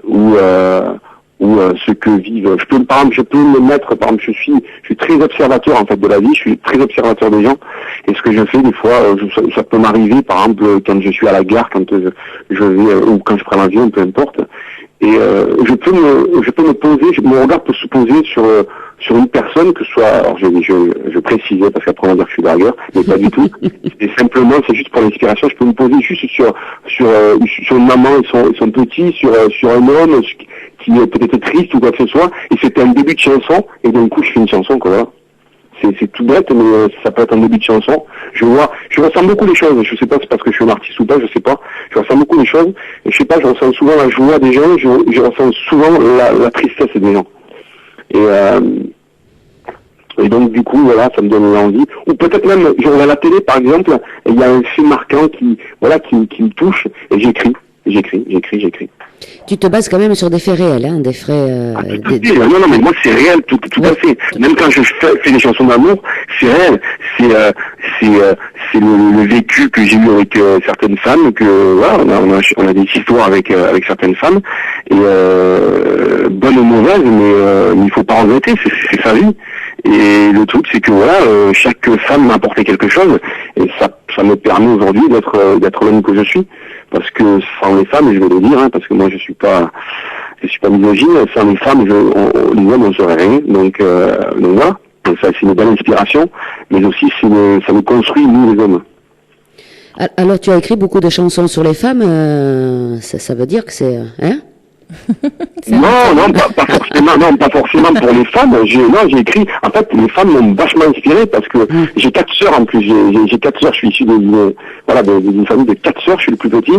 F: ou ce que vivent. Je peux me mettre, par exemple, je suis très observateur en fait de la vie, je suis très observateur des gens, et ce que je fais des fois, ça peut m'arriver, par exemple, quand je suis à la gare, quand je vais ou quand je prends l'avion, peu importe, et je peux me poser, mon regard peut se poser sur une personne, que ce soit, alors je précisais parce qu'après on va dire que je suis dragueur, mais pas du tout. Et simplement, c'est juste pour l'inspiration, je peux me poser juste sur une maman et son petit, sur un homme qui est peut-être triste ou quoi que ce soit, et c'était un début de chanson, et d'un coup je fais une chanson, quoi, voilà. C'est tout bête, mais ça peut être un début de chanson. Je ressens beaucoup les choses. Je sais pas si c'est parce que je suis un artiste ou pas, je sais pas. Je ressens beaucoup les choses. Et je sais pas, je ressens souvent la joie des gens, je ressens souvent la tristesse des gens. Et donc du coup, voilà, ça me donne envie. Ou peut-être même, je regarde la télé par exemple, et il y a un film marquant qui me touche, et j'écris.
A: Tu te bases quand même sur des faits réels, hein, des faits...
F: Non, mais moi c'est réel, tout à fait. Même quand je fais des chansons d'amour, c'est réel. C'est le vécu que j'ai eu avec certaines femmes, que voilà, on a des histoires avec certaines femmes, et bonnes ou mauvaises, mais il faut pas regretter, c'est sa vie. Et le truc c'est que voilà, chaque femme m'a apporté quelque chose, et ça me permet aujourd'hui d'être l'homme que je suis. Parce que sans les femmes, je vais le dire, hein, parce que moi je suis pas misogyne, sans les femmes, les hommes on serait rien. Donc voilà, donc ça c'est une belle inspiration, mais aussi ça nous construit nous les hommes.
A: Alors tu as écrit beaucoup de chansons sur les femmes, ça veut dire que c'est hein?
F: Non, pas forcément pour les femmes. J'ai écrit. En fait, les femmes m'ont vachement inspiré parce que j'ai 4 sœurs en plus. J'ai 4 sœurs. Je suis issu d'une famille de 4 sœurs. Je suis le plus petit.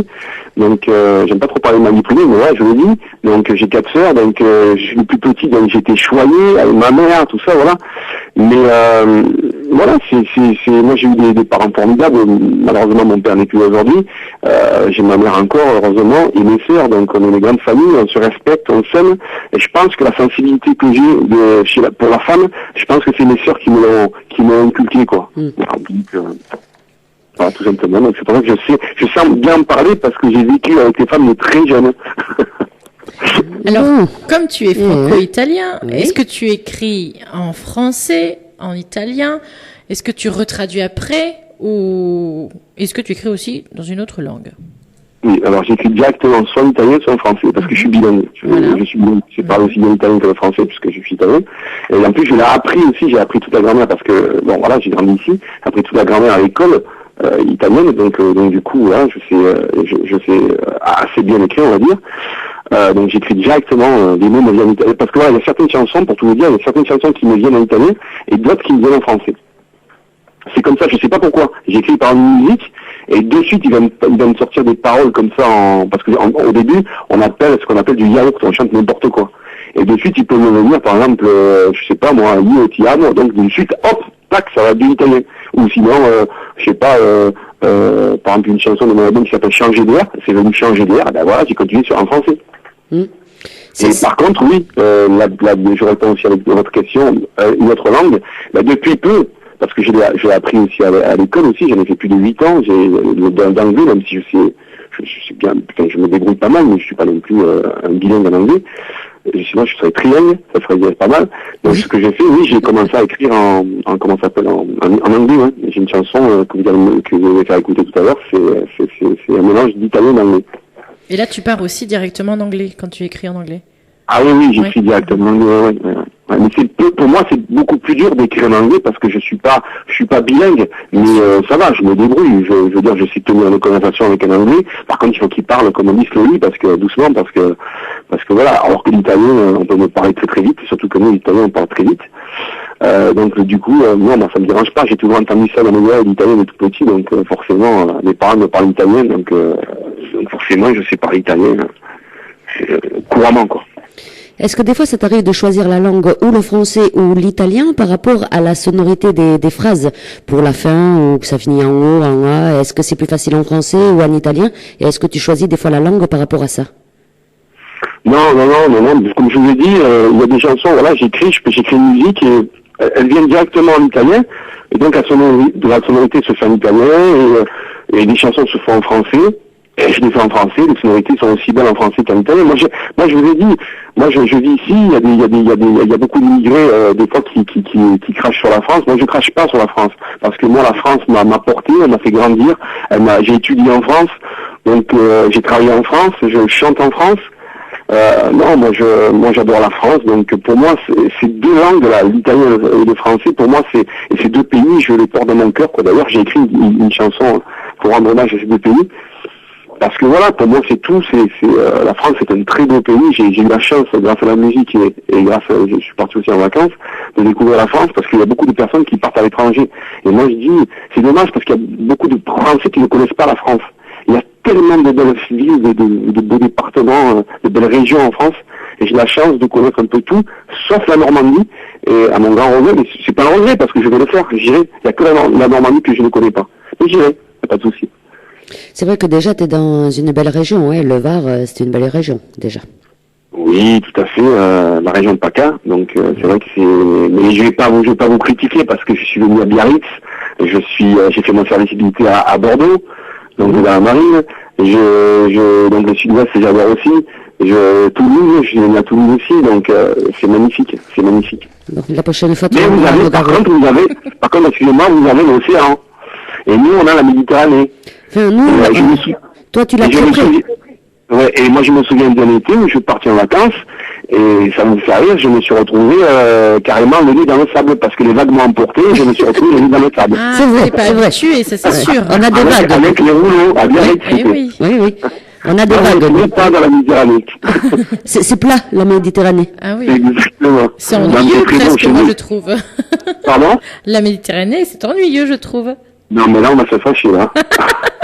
F: Donc, j'aime pas trop parler de ma vie privée, mais ouais, je le dis. Donc, j'ai 4 sœurs. Donc, je suis le plus petit. Donc, j'étais choyé avec ma mère, tout ça, voilà. Mais voilà, moi j'ai eu des parents formidables. Malheureusement, mon père n'est plus aujourd'hui. J'ai ma mère encore, heureusement, et mes sœurs. Donc, on est une grande famille. On se respecte, on s'aime, et je pense que la sensibilité que j'ai pour la femme, je pense que c'est mes sœurs qui m'ont inculqué, quoi. Voilà, tout simplement. Donc c'est pour ça que je sens bien en parler parce que j'ai vécu avec les femmes de très jeunes.
B: Alors, comme tu es franco-italien, est-ce que tu écris en français, en italien? Est-ce que tu retraduis après, ou est-ce que tu écris aussi dans une autre langue?
F: Oui, alors j'écris directement soit en italien, soit en français, parce que je suis bilingue. Je parle aussi bien italien que le français, puisque je suis italien. Et en plus, je l'ai appris aussi, j'ai appris toute la grammaire, parce que, bon voilà, j'ai grandi ici, j'ai appris toute la grammaire à l'école italienne, donc du coup, voilà, je sais assez bien écrire, on va dire. Donc j'écris directement des mots me viennent en italien, parce que voilà, il y a certaines chansons, pour tout vous dire, il y a certaines chansons qui me viennent en italien, et d'autres qui me viennent en français. C'est comme ça, je sais pas pourquoi. J'écris par une musique, et de suite, il va me sortir des paroles comme ça, parce que au début, on appelle ce qu'on appelle du yaourt, on chante n'importe quoi. et de suite il peut me venir par exemple, je sais pas moi, io ti amo, donc de suite hop, tac, ça va être de l'italien. Ou sinon, je sais pas, par exemple une chanson de mon album qui s'appelle Changer d'air, c'est venu changer d'air, ben voilà, j'ai continué en français. Et par contre, oui, je réponds aussi à votre question, une autre langue, depuis peu, parce que je l'ai appris aussi à l'école aussi, j'en ai fait plus de 8 ans, d'anglais, même si je suis bien, enfin, je me débrouille pas mal, mais je suis pas non plus un bilingue en anglais. Et sinon, je serais trilingue, ça serait pas mal. Donc, ce que j'ai fait, oui, j'ai commencé à écrire en comment ça s'appelle, en anglais, ouais. J'ai une chanson que vous allez faire écouter tout à l'heure, c'est un mélange d'italien et d'anglais.
B: Et là, tu pars aussi directement en anglais, quand tu écris en anglais?
F: Ah oui, j'écris directement en anglais, ouais. Mais pour moi, c'est beaucoup plus dur d'écrire en anglais parce que je suis pas bilingue, mais ça va, je me débrouille. Je veux dire, je sais tenir une conversation avec un anglais. Par contre, il faut qu'il parle comme on dit slowly, parce que voilà. Alors que l'italien, on peut me parler très très vite, surtout que nous, l'italien, on parle très vite. Donc du coup, moi, ça me dérange pas. J'ai toujours entendu ça dans mes oreilles, l'italien de tout petit, donc forcément, mes parents me parlent italien, donc forcément, je sais parler italien couramment, quoi.
A: Est-ce que des fois ça t'arrive de choisir la langue ou le français ou l'italien par rapport à la sonorité des phrases pour la fin ou que ça finit en O, en A? Est-ce que c'est plus facile en français ou en italien? Et est-ce que tu choisis des fois la langue par rapport à ça?
F: Non. Comme je vous ai dit, il y a des chansons, voilà, j'écris une musique et elle vient directement en italien. Et donc la sonorité se fait en italien et les chansons se font en français. Et je les fais en français, les sonorités sont aussi belles en français qu'en italien. Moi, je vous ai dit, je vis ici, il y a beaucoup d'immigrés, des fois, qui crachent sur la France. Moi, je crache pas sur la France. Parce que moi, la France m'a porté, elle m'a fait grandir, j'ai étudié en France, donc, j'ai travaillé en France, je chante en France. Non, moi, j'adore la France, donc, pour moi, ces deux langues, là, l'italien et le français, pour moi, et ces deux pays, je les porte dans mon cœur, quoi. D'ailleurs, j'ai écrit une chanson pour rendre hommage à ces deux pays. Parce que voilà, pour moi c'est tout, la France c'est un très beau pays, j'ai eu la chance grâce à la musique et grâce je suis parti aussi en vacances, de découvrir la France parce qu'il y a beaucoup de personnes qui partent à l'étranger. Et moi je dis, c'est dommage parce qu'il y a beaucoup de Français qui ne connaissent pas la France. Il y a tellement de belles villes, de beaux départements, de belles régions en France, et j'ai la chance de connaître un peu tout, sauf la Normandie, et à mon grand regret, mais c'est pas un regret parce que je vais le faire, j'irai, il n'y a que la Normandie que je ne connais pas. Mais j'irai, pas de souci.
A: C'est vrai que déjà, tu es dans une belle région, le Var, c'est une belle région, déjà.
F: Oui, tout à fait, la région de PACA, donc c'est vrai que c'est... Mais je vais pas vous critiquer parce que je suis venu à Biarritz, j'ai fait mon service militaire à Bordeaux, donc dans la marine, donc le sud-ouest, j'adore aussi, Toulouse, je suis venu à Toulouse aussi, donc c'est magnifique.
A: Donc la prochaine fois,
F: mais par contre, excusez-moi, vous avez l'océan, et nous, on a la Méditerranée.
A: Enfin, nous, toi, tu l'as très près.
F: Ouais, et moi, je me souviens d'un été où je suis parti en vacances, et ça me fait rire, je me suis retrouvé carrément le nez dans le sable, parce que les vagues m'ont emporté, et je me suis retrouvé le nez dans le sable.
B: Ah, c'est vrai. Tué, ça c'est sûr.
A: On a des vagues.
F: Avec les rouleaux, à Biarritz.
B: Oui.
A: On a des vagues.
F: Pas dans la Méditerranée.
A: C'est plat, la Méditerranée.
B: Ah oui.
F: Exactement.
B: C'est ennuyeux presque, moi, je trouve.
F: Pardon?
B: La Méditerranée, c'est ennuyeux, je trouve.
F: Non, mais là, on va se fâcher, là.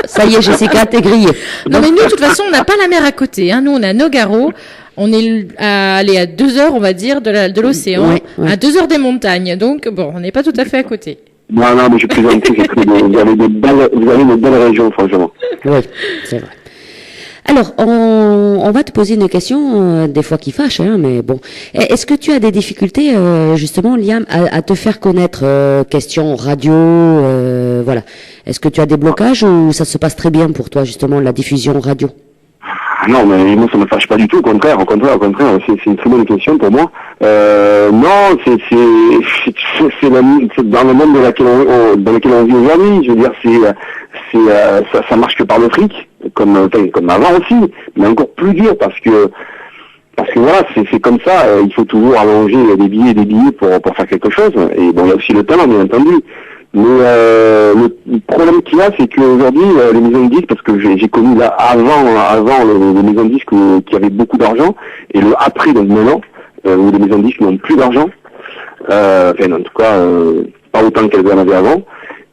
A: Ça y est, Jessica, t'es grillée.
B: Non, mais nous, de toute façon, on n'a pas la mer à côté. Hein. Nous, on a Nogaro. On est à 2 heures, on va dire, de l'océan. Ouais. À 2 heures des montagnes. Donc, bon, on n'est pas tout à fait à côté.
F: Non, mais je plaisante. Vous avez de belles régions, franchement.
A: Oui, c'est vrai. Alors, on va te poser une question, des fois qui fâche, mais bon. Est-ce que tu as des difficultés, justement, Liam, à te faire connaître, question radio, voilà. Est-ce que tu as des blocages ou ça se passe très bien pour toi, justement, la diffusion radio?
F: Non, mais moi ça me fâche pas du tout, au contraire, c'est une très bonne question pour moi. Non, c'est dans le monde dans lequel on vit aujourd'hui, je veux dire, ça marche que par le fric, comme avant aussi, mais encore plus dur parce que voilà, c'est comme ça, il faut toujours allonger des billets pour faire quelque chose, et bon, il y a aussi le talent, bien entendu. Mais le problème qu'il y a, c'est qu'aujourd'hui, les maisons de disques, parce que j'ai connu là avant les maisons de disques qui avaient beaucoup d'argent, et le après, donc maintenant, où les maisons de disques n'ont plus d'argent, en tout cas, pas autant qu'elles en avaient avant.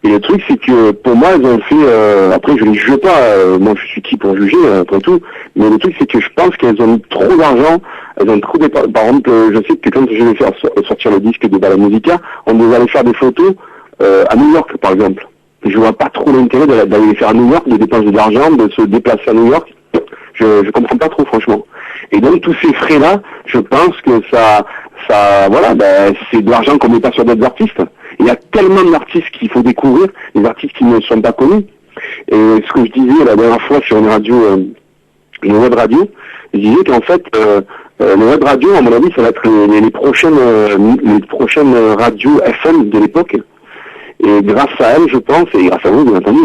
F: Et le truc, c'est que pour moi, elles ont fait... après, je les juge pas. Moi, je suis qui pour juger, après tout. Mais le truc, c'est que je pense qu'elles ont mis trop d'argent. Elles ont trop... Par exemple, je sais que quand je vais faire sortir le disque de Bala Musica, on devait aller faire des photos à New York, par exemple. Je vois pas trop l'intérêt d'aller les faire à New York, de dépenser de l'argent, de se déplacer à New York. Je comprends pas trop, franchement. Et donc, tous ces frais-là, je pense que voilà, c'est de l'argent qu'on met pas sur d'autres artistes. Il y a tellement d'artistes qu'il faut découvrir, des artistes qui ne sont pas connus. Et ce que je disais la dernière fois sur une radio, une web radio, je disais qu'en fait, les web radio, à mon avis, ça va être les prochaines radios FM de l'époque. Et grâce à elles, je pense, et grâce à vous, bien entendu,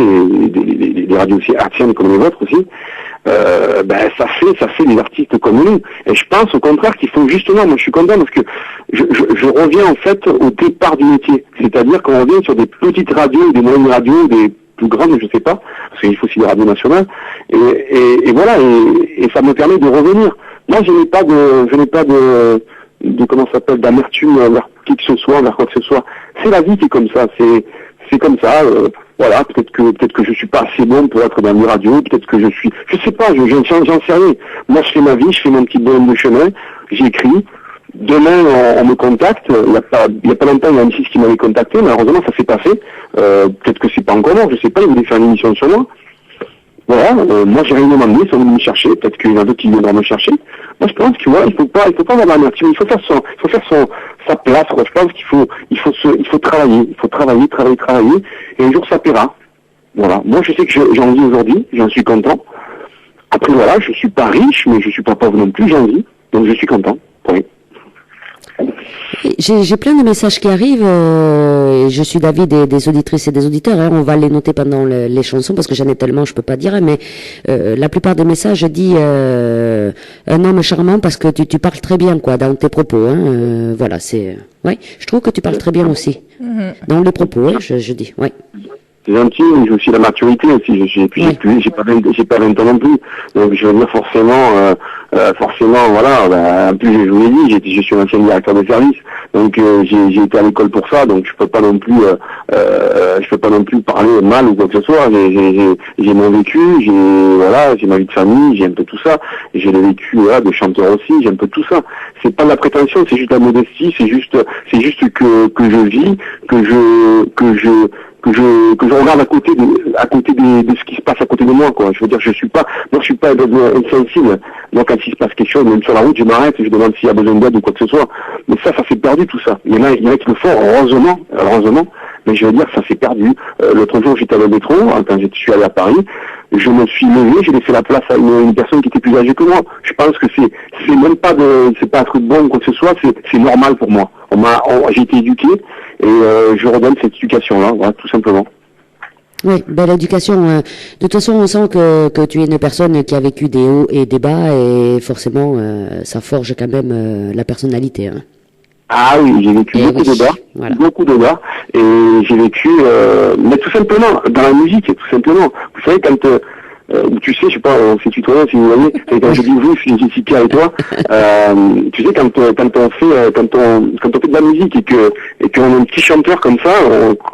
F: les radios aussi artiennes comme les vôtres aussi, ça fait des artistes comme nous. Et je pense au contraire qu'il faut justement, moi je suis content parce que je reviens en fait au départ du métier. C'est-à-dire qu'on revient sur des petites radios, des moyennes radios, des plus grandes, je sais pas, parce qu'il faut aussi des radios nationales. Et voilà, et ça me permet de revenir. Moi je n'ai pas de comment ça s'appelle, d'amertume vers qui que ce soit, vers quoi que ce soit. C'est la vie qui est comme ça, c'est comme ça, voilà, peut-être que je suis pas assez bon pour être dans les radios, peut-être que je sais pas, j'en sais rien. Moi je fais ma vie, je fais mon petit bonhomme de chemin, j'écris. Demain on me contacte, il y a pas longtemps il y a un fils qui m'avait contacté, malheureusement ça s'est pas fait, peut-être que c'est pas encore mort, je sais pas, il voulait faire une émission sur moi. Voilà, moi j'ai rien demandé, ils sont venus me chercher, peut-être qu'il y en a d'autres qui viendront me chercher. Moi je pense que voilà, il faut pas avoir l'amertume, il faut faire sa place, quoi. Je pense qu'il faut travailler, et un jour ça paiera. Voilà. Moi je sais que j'en vis aujourd'hui, j'en suis content. Après voilà, je suis pas riche, mais je suis pas pauvre non plus, j'en vis, donc je suis content. Oui.
A: J'ai plein de messages qui arrivent. Et je suis d'avis des auditrices et des auditeurs. Hein, on va les noter pendant les chansons parce que j'en ai tellement, je peux pas dire. Mais la plupart des messages disent un homme charmant parce que tu parles très bien, quoi, dans tes propos. Hein, voilà, c'est. Ouais, je trouve que tu parles très bien aussi dans les propos. Hein, je dis. Ouais.
F: C'est gentil, mais j'ai aussi la maturité aussi. J'ai pas 20 ans non plus. Donc je veux dire forcément, voilà. En plus je vous l'ai dit, je suis un ancien directeur de service, donc j'ai été à l'école pour ça, donc je peux pas non plus parler mal ou quoi que ce soit. J'ai mon vécu, j'ai ma vie de famille, j'ai un peu tout ça. J'ai le vécu de chanteur aussi, j'ai un peu tout ça. C'est pas de la prétention, c'est juste la modestie, c'est juste que je vis, que je regarde à côté de ce qui se passe à côté de moi, quoi. Je veux dire, je suis pas insensible. Moi, quand il se passe quelque chose, même sur la route, je m'arrête, je demande s'il y a besoin d'aide ou quoi que ce soit. Mais ça s'est perdu, tout ça. Il y en a qui le font, heureusement, mais je veux dire, ça s'est perdu. L'autre jour, j'étais à le métro, quand je suis allé à Paris, je me suis levé, j'ai laissé la place à une personne qui était plus âgée que moi. Je pense que c'est même pas c'est pas un truc bon ou quoi que ce soit, c'est normal pour moi. J'ai été éduqué, et je redonne cette éducation-là, voilà, tout simplement.
A: Oui, belle éducation. De toute façon, on sent que tu es une personne qui a vécu des hauts et des bas, et forcément, ça forge quand même la personnalité. Hein.
F: Ah oui, j'ai vécu beaucoup de bas, et j'ai vécu, mais tout simplement, dans la musique, tout simplement. Vous savez, quand tu sais, je sais pas, on s'est tutoyé, si vous voyez, et quand je dis vous, je dis Pierre et toi, tu sais, quand on fait de la musique et qu'on a un petit chanteur comme ça,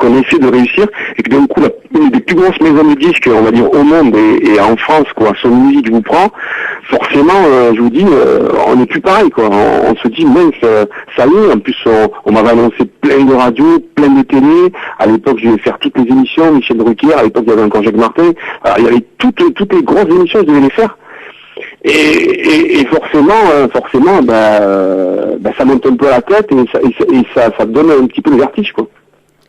F: qu'on essaie de réussir, et que d'un coup, une des plus grosses maisons de disques, on va dire, au monde et en France, quoi, son musique vous prend, forcément, je vous dis, on n'est plus pareil, quoi. On se dit, mince, ça y est, en plus, on m'avait annoncé plein de radios, plein de télé. À l'époque, je devais faire toutes les émissions, Michel Drucker, à l'époque, il y avait encore Jacques Martin. Alors, il y avait toutes les grosses émissions, je devais les faire. Et forcément, ça monte un peu à la tête, et ça donne un petit peu le vertige, quoi.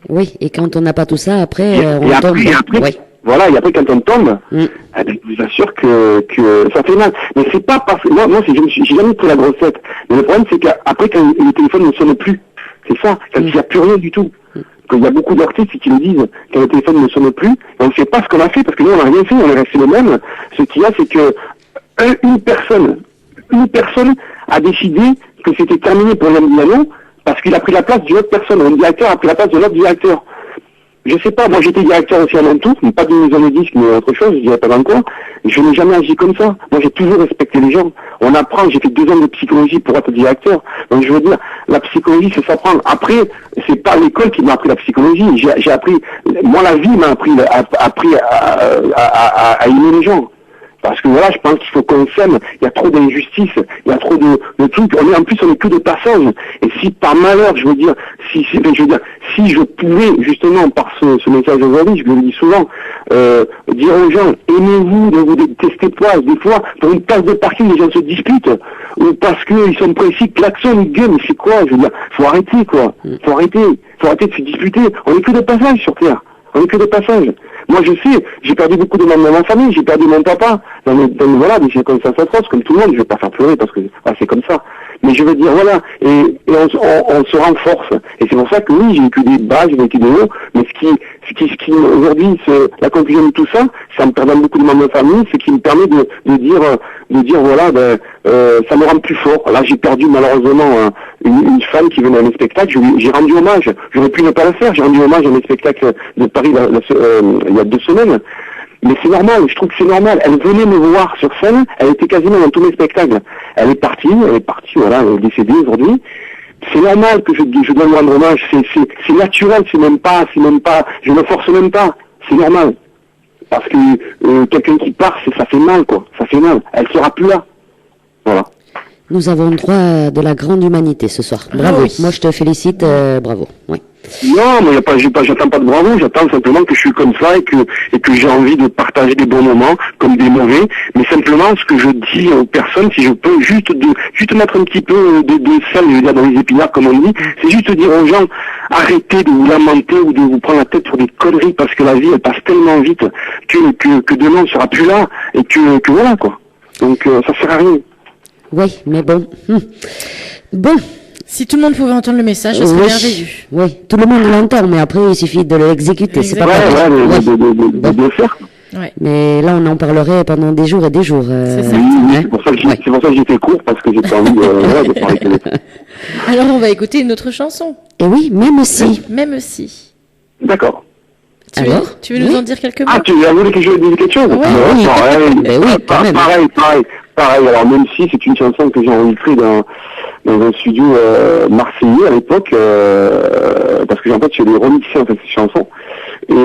A: Oui, et quand on n'a pas tout ça, après, on tombe.
F: Oui. Voilà, et après quand on tombe, je vous assure que ça fait mal. Mais c'est pas parce que moi j'ai jamais pris la grosse tête. Mais le problème c'est qu'après quand le téléphone ne sonne plus, c'est ça, quand il n'y a plus rien du tout. Il y a beaucoup d'artistes qui me disent quand le téléphone ne sonne plus, on ne sait pas ce qu'on a fait parce que nous on n'a rien fait, on est resté le même. Ce qu'il y a c'est que une personne a décidé que c'était terminé pour Yann Diano parce qu'il a pris la place d'une autre personne. Un directeur a pris la place de l'autre directeur. je sais pas, moi j'étais directeur aussi à mon tour, pas d'une maison de disques, mais autre chose, je dirais pas dans quoi. Je n'ai jamais agi comme ça. Moi j'ai toujours respecté les gens. On apprend, j'ai fait 2 ans de psychologie pour être directeur. Donc je veux dire, la psychologie c'est s'apprendre. Après, c'est pas l'école qui m'a appris la psychologie. J'ai appris, moi la vie m'a appris à aimer les gens. Parce que voilà, je pense qu'il faut qu'on s'aime. Il y a trop d'injustices, il y a trop de trucs. En plus, on est que de passage. Et si par malheur, je veux dire, si je pouvais justement par ce message aujourd'hui, je le dis souvent, dire aux gens, aimez-vous, ne vous détestez pas. Des fois, pour une place de parking, les gens se disputent, ou parce qu'ils sont précis, klaxon, ils gueulent. Mais c'est quoi? Je veux dire, faut arrêter quoi. Faut arrêter de se disputer. On est que de passage sur Terre. On est que de passage. Moi, je sais, j'ai perdu beaucoup de membres de ma famille, j'ai perdu mon papa, voilà, des circonstances atroces, comme tout le monde, je vais pas faire pleurer parce que c'est comme ça. Mais je veux dire, voilà, et on se renforce. Et c'est pour ça que oui, j'ai vécu des bas, j'ai vécu des hauts, mais ce qui aujourd'hui, la conclusion de tout ça, ça me perdant beaucoup de membres de famille, c'est qui me permet de dire voilà, ça me rend plus fort. Là, j'ai perdu malheureusement une femme qui venait à mes spectacles, j'ai rendu hommage, j'aurais pu ne pas le faire, j'ai rendu hommage à mes spectacles de Paris il y a 2 semaines. Mais c'est normal, je trouve que c'est normal. Elle venait me voir sur scène, elle était quasiment dans tous mes spectacles. Elle est partie, voilà, elle est décédée aujourd'hui. C'est normal que je dois lui rendre hommage, c'est naturel, c'est même pas, je ne force même pas, c'est normal. Parce que quelqu'un qui part, ça fait mal, quoi, ça fait mal. Elle sera plus là. Voilà.
A: Nous avons droit de la grande humanité ce soir. Bravo. Oui. Moi, je te félicite. Bravo. Oui.
F: Non, mais j'attends pas de bravo. J'attends simplement que je suis comme ça et que j'ai envie de partager des bons moments comme des mauvais. Mais simplement, ce que je dis aux personnes, si je peux juste mettre un petit peu de sel, je veux dire, dans les épinards, comme on dit, c'est juste dire aux gens, arrêtez de vous lamenter ou de vous prendre la tête pour des conneries parce que la vie, elle passe tellement vite que demain, on sera plus là et que voilà, quoi. Donc, ça sert à rien.
A: Oui, mais bon. Bon.
B: Si tout le monde pouvait entendre le message, ça serait merveilleux.
A: Oui, tout le monde l'entend, mais après, il suffit de l'exécuter. C'est pas
F: pareil. De bien faire.
B: Ouais.
A: Mais là, on en parlerait pendant des jours et des jours.
F: C'est ça. C'est pour ça que j'ai fait court, parce que j'ai pas envie de parler de ça.
B: Alors, on va écouter une autre chanson.
A: Et oui, même si.
B: Même si.
F: D'accord.
B: Tu veux nous en dire quelques mots?
F: Ah, tu as voulu que je dise quelque chose?
A: Oui,
F: pareil. Alors, même si c'est une chanson que j'ai enregistrée dans un studio marseillais à l'époque, parce que en fait, je l'ai remixé en fait cette chanson. Et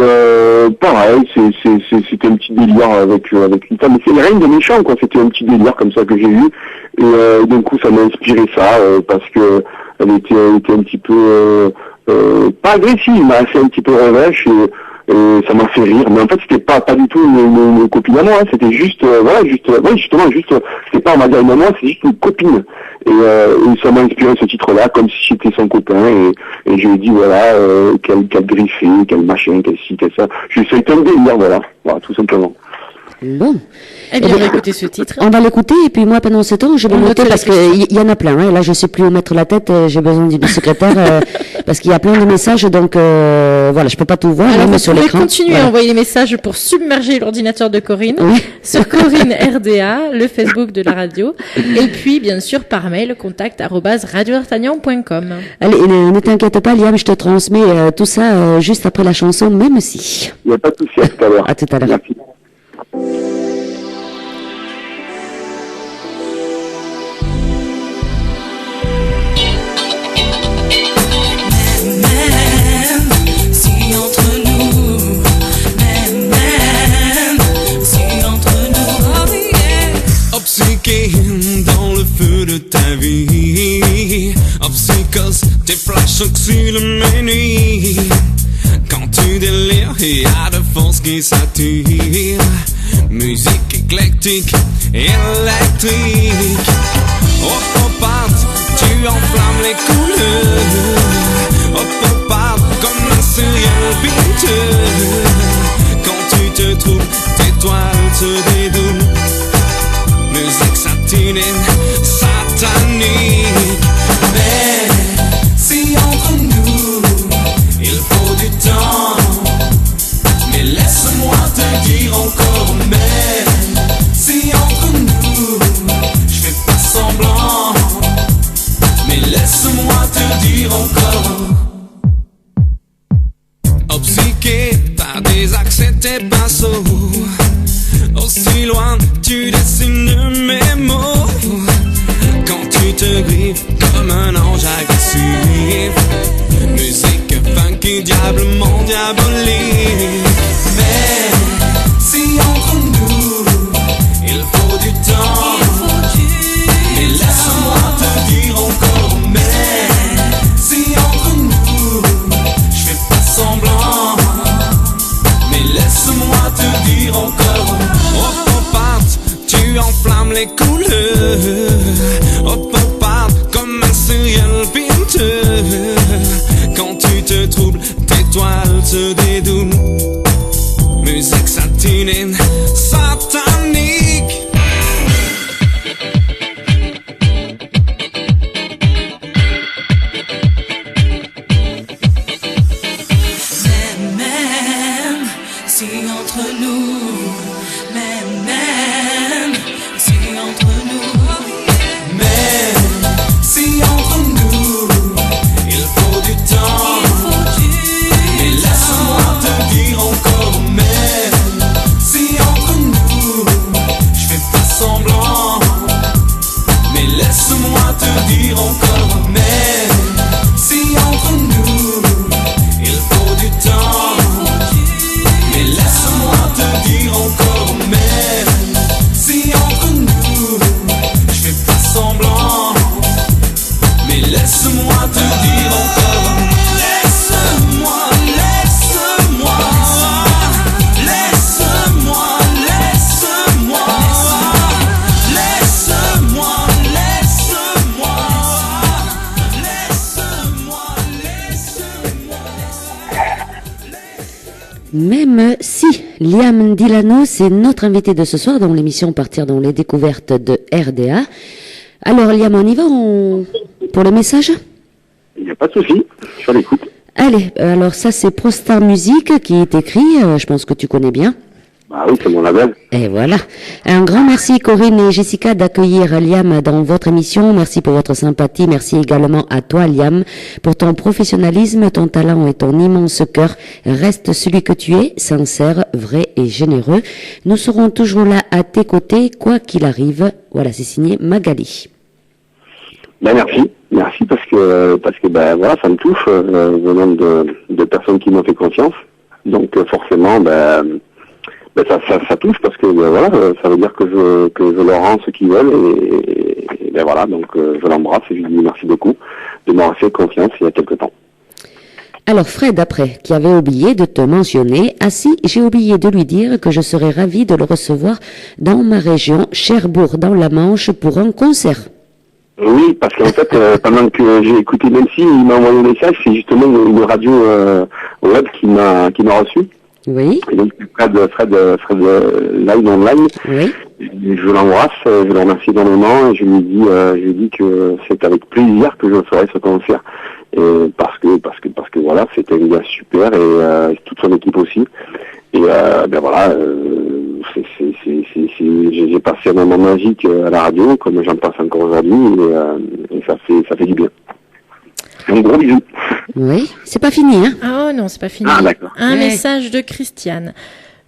F: pareil, c'était un petit délire avec une femme. Mais c'est rien de méchant, quoi. C'était un petit délire comme ça que j'ai eu. Et d'un coup, ça m'a inspiré ça parce que elle était un petit peu pas agressive, mais assez un petit peu revêche. Et ça m'a fait rire, mais en fait c'était pas du tout une copine à moi, hein. C'était juste c'était pas on va dire une à moi, c'est juste une copine. Et ça m'a inspiré ce titre-là, comme si j'étais son copain, et je lui ai dit voilà, quel griffé, quel machin, quel ci, quel ça. C'était un délire, voilà, tout simplement.
A: Bon.
B: Eh bien, on va écouter ce titre.
A: On va l'écouter, et puis moi, pendant ce temps, je vais noter parce qu'il y en a plein, hein. Là, je sais plus où mettre la tête, j'ai besoin d'une secrétaire, parce qu'il y a plein de messages, donc, voilà, je peux pas tout voir, même sur l'écran.
B: Vous pouvez continuer à envoyer les messages pour submerger l'ordinateur de Corinne, sur Corinne RDA, le Facebook de la radio, et puis, bien sûr, par mail, contact@radiodartagnan.com.
A: Allez, ne t'inquiète pas, Liam, je te transmets tout ça juste après la chanson, même si.
F: Il n'y a pas de souci, à tout à l'heure.
A: À tout à l'heure.
F: Merci.
C: Dans le feu de ta vie, en psychose, tes flashs oxydent mes nuits. Quand tu délires, il y a de forces qui s'attirent. Musique éclectique, électrique. Au pop-art, tu enflammes les couleurs. Au pop-art, comme un serial piteux. Quand tu te trouves, tes toiles se dédoulent. Musique satinée, satanique. Mais si entre nous il faut du temps, mais laisse-moi te dire encore. Mais si entre nous je fais pas semblant, mais laisse-moi te dire encore. Obséqué pinceau. Aussi loin, tu dessines mes mots. Quand tu te griffes comme un ange agressif. Musique funky, diablement diabolique. Mais si entre nous, il faut du temps. Mais laisse-moi te dire encore. Mais si entre nous, je fais pas semblant. Mais laisse-moi te dire encore. Oh pop art, tu enflammes les couleurs. Oh pop art, comme un serial pinteur. Quand tu te troubles, tes toiles se dédoublent. Musique satinée, satanique.
G: Même si entre nous, même si entre nous,
C: même si entre nous, il faut du temps. Mais laisse-moi te dire encore. Même si entre nous, je fais pas semblant. Mais laisse-moi te dire encore. Même si entre nous, il faut du temps. Mais laisse-moi te dire encore. Même si entre nous, je fais pas semblant. Mais laisse-moi te dire encore. Laisse-moi, laisse-moi. Laisse-moi, laisse-moi. Laisse-moi, laisse-moi. Laisse-moi, laisse-moi.
A: Même si Liam Dilano, c'est notre invité de ce soir dans l'émission Partir dans les découvertes de RDA. Alors Liam, on y va pour les messages?
F: Il n'y a pas de souci, je suis à l'écoute.
A: Allez, alors ça c'est Prostar Music qui est écrit, je pense que tu connais bien.
F: Bah oui, c'est mon label.
A: Et voilà. Un grand merci Corinne et Jessica d'accueillir Liam dans votre émission. Merci pour votre sympathie. Merci également à toi Liam pour ton professionnalisme, ton talent et ton immense cœur. Reste celui que tu es, sincère, vrai et généreux. Nous serons toujours là à tes côtés, quoi qu'il arrive. Voilà, c'est signé Magali.
F: Ben merci parce que ben voilà, ça me touche venant de personnes qui m'ont fait confiance. Donc forcément ça touche parce que voilà, ça veut dire que je leur rends ce qu'ils veulent et ben voilà, donc je l'embrasse et je lui dis merci beaucoup de m'avoir fait confiance il y a quelque temps.
A: Alors Fred, après, qui avait oublié de te mentionner, si, j'ai oublié de lui dire que je serais ravi de le recevoir dans ma région, Cherbourg, dans la Manche, pour un concert.
F: Oui, parce qu'en fait, pendant que j'ai écouté, même si il m'a envoyé un message, c'est justement une radio web qui m'a reçu.
A: Oui.
F: Et donc Fred Live Online.
A: Oui.
F: Je l'embrasse, je le remercie énormément et je lui dis que c'est avec plaisir que je ferai ce concert. Et parce que voilà, c'était un gars super et toute son équipe aussi. Et ben voilà, j'ai passé un moment magique à la radio, comme j'en passe encore aujourd'hui, et ça fait du bien. Un gros bisou.
A: Oui, c'est pas fini, hein?
B: Oh non, c'est pas fini.
F: Ah, d'accord.
B: Un message de Christiane.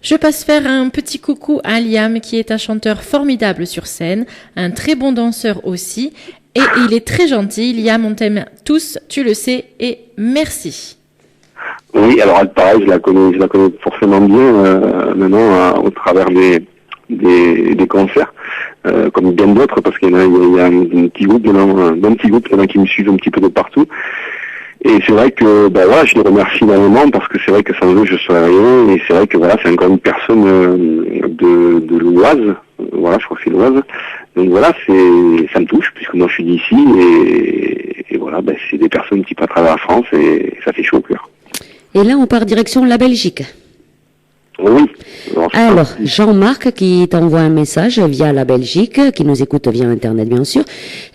B: Je passe faire un petit coucou à Liam, qui est un chanteur formidable sur scène, un très bon danseur aussi, et il est très gentil. Liam, on t'aime tous, tu le sais, et merci.
F: Oui, alors elle, pareil, je la connais forcément bien maintenant au travers des concerts, comme bien d'autres, parce qu'il y a un petit groupe, un bon petit groupe, il y en a qui me suivent un petit peu de partout. Et c'est vrai que ben voilà, je les remercie énormément parce que c'est vrai que sans eux je serais rien. Et c'est vrai que voilà, c'est encore une personne de l'Oise. Voilà, je crois que c'est l'Oise. Donc voilà, ça me touche puisque moi je suis d'ici et voilà, ben c'est des personnes qui passent à travers la France et ça fait chaud au cœur.
A: Et là, on part direction la Belgique.
F: Oui.
A: Alors, Jean-Marc qui t'envoie un message via la Belgique, qui nous écoute via Internet bien sûr.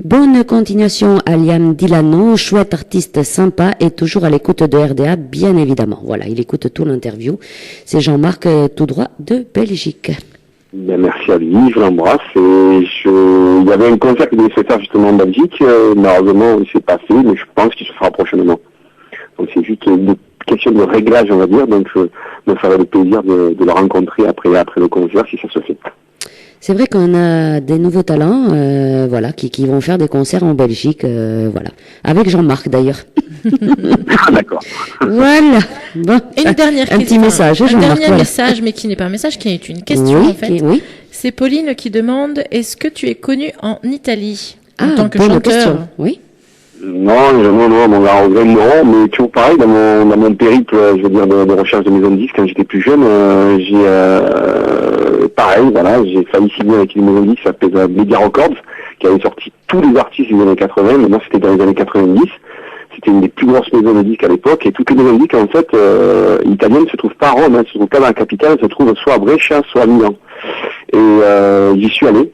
A: Bonne continuation à Liam Dilano, chouette artiste sympa et toujours à l'écoute de RDA, bien évidemment. Voilà, il écoute tout l'interview. C'est Jean-Marc tout droit de Belgique.
F: Ben, merci à lui, je l'embrasse. Il y avait un concert qui devait se faire justement en Belgique. Malheureusement, il s'est pas fait, mais je pense qu'il se fera prochainement. Donc c'est juste question de réglage, on va dire, donc je me ferai le plaisir de le rencontrer après le concert, si ça se fait.
A: C'est vrai qu'on a des nouveaux talents, voilà, qui vont faire des concerts en Belgique, voilà, avec Jean-Marc d'ailleurs.
F: Ah, d'accord.
A: Voilà. Bon,
B: Et une dernière question.
A: Un petit message, Jean-Marc.
B: Un dernier
A: voilà.
B: message, mais qui n'est pas un message, qui est une question en fait.
A: Oui.
B: C'est Pauline qui demande, est-ce que tu es connu en Italie en tant que
A: bonne
B: chanteur?
A: question. Oui.
F: Non, mon gars, non, mais toujours pareil, dans mon périple, je veux dire, de recherche de maison de disques, quand j'étais plus jeune, pareil, voilà, j'ai failli signer avec une maison de disques qui s'appelait Media Records, qui avait sorti tous les artistes des années 80, maintenant c'était dans les années 90. C'était une des plus grosses maisons de disques à l'époque, et toutes les maisons de disques, en fait, italiennes ne se trouvent pas à Rome, elles se trouvent pas dans la capitale, elles se trouvent soit à Brescia, soit à Milan. Et j'y suis allé,